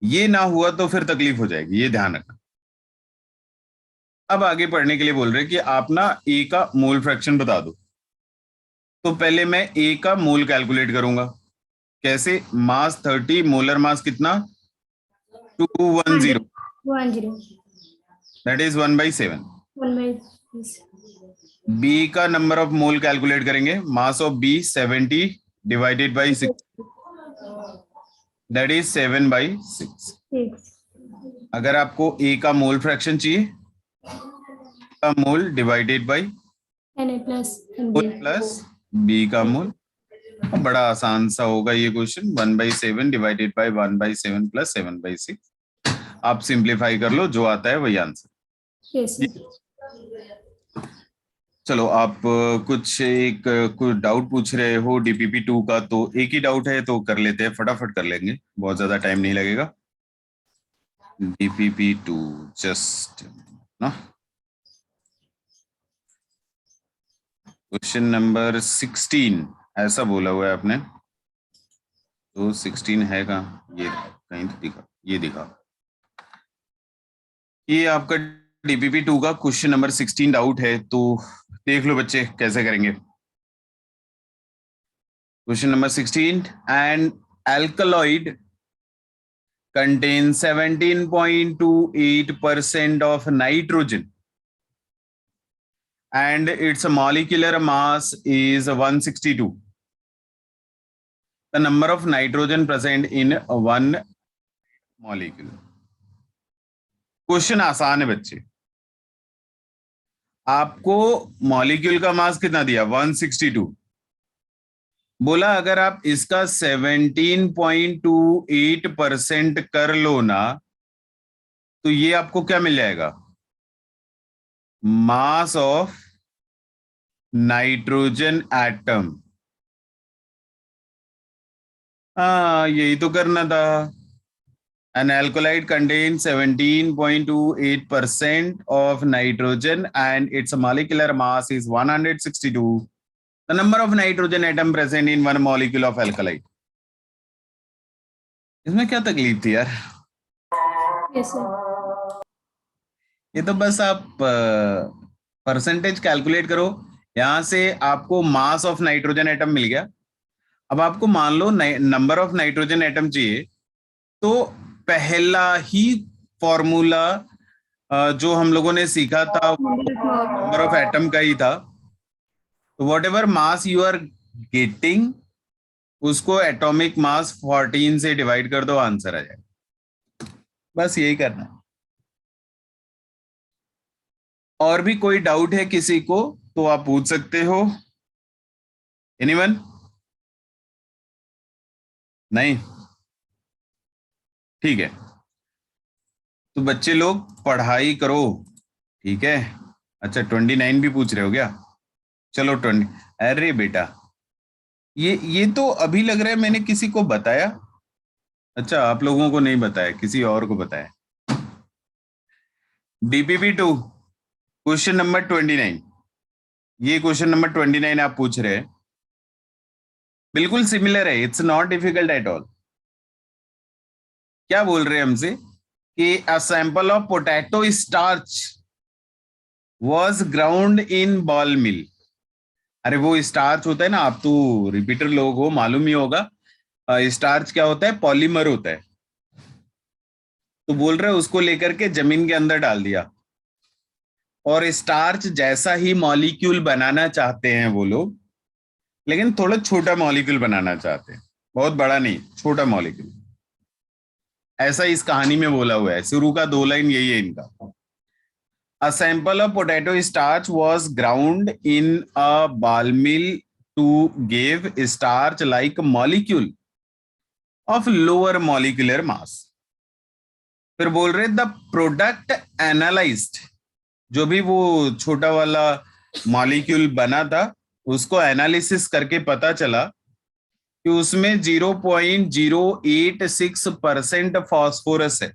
ये ना हुआ तो फिर तकलीफ हो जाएगी, ये ध्यान रखना। अब आगे पढ़ने के लिए बोल रहे कि आप ना ए का मोल फ्रैक्शन बता दो। तो पहले मैं ए का मोल कैलकुलेट करूंगा। कैसे? मास 30, मोलर मास कितना? 210, 10. That is 1/7। 1/7. बी का नंबर ऑफ मोल कैलकुलेट करेंगे। Mass of B 70 divided by 6, that is 7/6। 6. अगर आपको ए का मोल फ्रैक्शन चाहिए, का mole divided by Na plus and mole B. Plus B का मोल। बड़ा आसान सा होगा ये क्वेश्चन। 1/7 divided by 1/7 plus 7/6। आप सिंप्लीफाई कर लो, जो आता है वही आंसर। Yes, sir. चलो, आप कुछ डाउट पूछ रहे हो डीपीपी 2 का, तो एक ही डाउट है तो कर लेते हैं, फटाफट कर लेंगे, बहुत ज्यादा टाइम नहीं लगेगा। डीपीपी 2 जस्ट ना, क्वेश्चन नंबर 16 ऐसा बोला हुआ है आपने, तो 16 है कहाँ? ये कहीं तो दिखा, ये दिखा। ये आपका डीपीपी 2 का क्वेश्चन नंबर 16 डाउट है, तो देख लो बच्चे कैसे करेंगे। Question number 16, an alkaloid contains 17.28% of nitrogen and its molecular mass is 162. The number of nitrogen present in one molecule. Question आसान है बच्चे। आपको मॉलिक्यूल का मास कितना दिया? 162। बोला अगर आप इसका 17.28% कर लो ना, तो ये आपको क्या मिल जाएगा? Mass of nitrogen atom. हाँ, यही तो करना था। An alkaloid contains 17.28% of nitrogen and its molecular mass is 162. The number of nitrogen atom present in one molecule of alkaloid. इसमें क्या तकलीफ थी यार? Yes, sir. ये तो बस आप परसेंटेज कैलकुलेट करो। यहां से आपको मास ऑफ नाइट्रोजन एटम मिल गया। अब आपको मान लो नंबर ऑफ नाइट्रोजन एटम चाहिए, तो पहला ही फॉर्मूला जो हम लोगों ने सीखा था नंबर ऑफ एटम का ही था। तो whatever mass you are getting उसको एटॉमिक मास 14 से डिवाइड कर दो, आंसर आ जाएगा। बस यही करना है। और भी कोई डाउट है किसी को तो आप पूछ सकते हो। एनीवन? नहीं? ठीक है, तो बच्चे लोग पढ़ाई करो, ठीक है। अच्छा 29 भी पूछ रहे हो क्या? चलो 20। अरे बेटा ये तो अभी लग रहा है मैंने किसी को बताया। अच्छा आप लोगों को नहीं बताया, किसी और को बताया। DPP 2 question number 29। ये क्वेश्चन नंबर 29 आप पूछ रहे हैं, बिल्कुल सिमिलर है, it's not difficult at all. क्या बोल रहे हैं हमसे कि a sample of potato starch was ground in ball mill. अरे वो स्टार्च होता है ना, आप तो रिपीटर लोग हो, मालूम ही होगा। स्टार्च क्या होता है? पॉलीमर होता है। तो बोल रहे हैं उसको लेकर के जमीन के अंदर डाल दिया, और स्टार्च जैसा ही मॉलिक्यूल बनाना चाहते हैं वो लोग, लेकिन थोड़ा छोटा मॉलिक्यूल बनाना चाहते हैं, बहुत बड़ा नहीं, छोटा मॉलिक्यूल। ऐसा इस कहानी में बोला हुआ है, शुरू का 2 लाइन यही है इनका। A sample of potato starch was ground in a ball mill to give starch-like molecule of lower molecular mass. फिर बोल रहे द प्रोडक्ट एनालाइज्ड, जो भी वो छोटा वाला मॉलिक्यूल बना था उसको एनालिसिस करके पता चला कि उसमें 0.086% फॉस्फोरस है।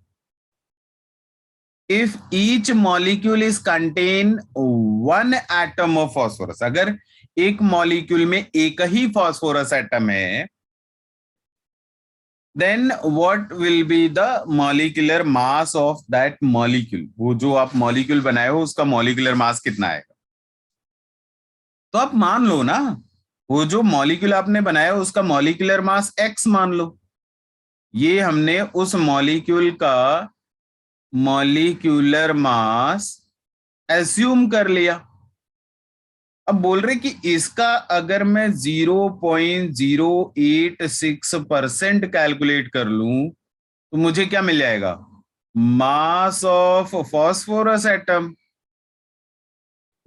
If each molecule is contain 1 atom of phosphorus, अगर एक मॉलिक्यूल में एक ही फॉस्फोरस एटम है, then what will be the molecular mass of that molecule? वो जो आप मॉलिक्यूल बनाए हो उसका मॉलिक्यूलर मास कितना आएगा? तो आप मान लो ना, वो जो मॉलिक्यूल आपने बनाया उसका मॉलिक्यूलर मास x मान लो। ये हमने उस मॉलिक्यूल का मॉलिक्यूलर मास एज्यूम कर लिया। अब बोल रहे कि इसका अगर मैं 0.086% कैलकुलेट कर लूं तो मुझे क्या मिल जाएगा? Mass of phosphorus atom,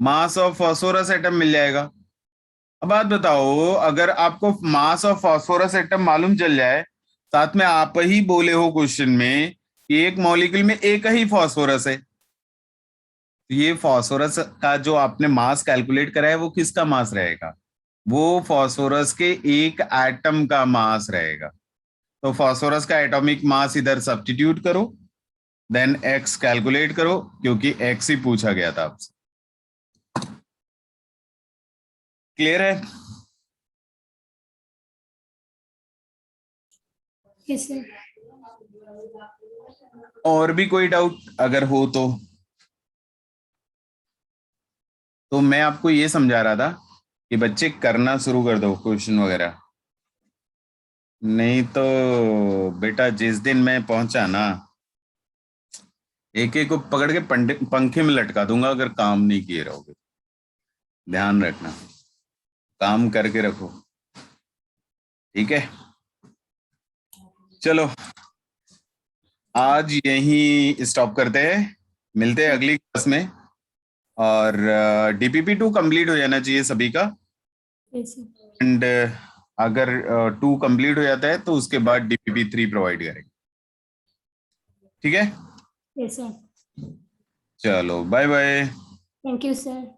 mass of phosphorus atom मिल जाएगा। अब बात बताओ, अगर आपको मास ऑफ फॉस्फोरस एटम मालूम चल जाए, साथ में आप ही बोले हो क्वेश्चन में कि एक मॉलिक्यूल में एक ही फॉस्फोरस है, तो ये फॉस्फोरस का जो आपने मास कैलकुलेट करा है वो किसका मास रहेगा? वो फॉस्फोरस के एक एटम का मास रहेगा। तो फॉस्फोरस का एटॉमिक मास इधर सब्स्टिट्यूट करो, देन x कैलकुलेट करो, क्योंकि x ही पूछा गया था आपसे। क्लियर है? Yes, sir. और भी कोई डाउट अगर हो तो मैं आपको ये समझा रहा था कि बच्चे करना शुरू कर दो क्वेश्चन वगैरह, नहीं तो बेटा जिस दिन मैं पहुंचा ना, एक एक को पकड़ के पंखे में लटका दूंगा अगर काम नहीं किए रहोगे। ध्यान रखना, काम करके रखो, ठीक है? चलो आज यहीं स्टॉप करते हैं, मिलते हैं अगली क्लास में। और डीपीपी 2 कंप्लीट हो जाना चाहिए सभी का। Yes, sir. एंड अगर 2 कंप्लीट हो जाता है तो उसके बाद डीपीपी 3 प्रोवाइड करेंगे, ठीक है? Yes, sir. चलो bye bye. Thank you, sir.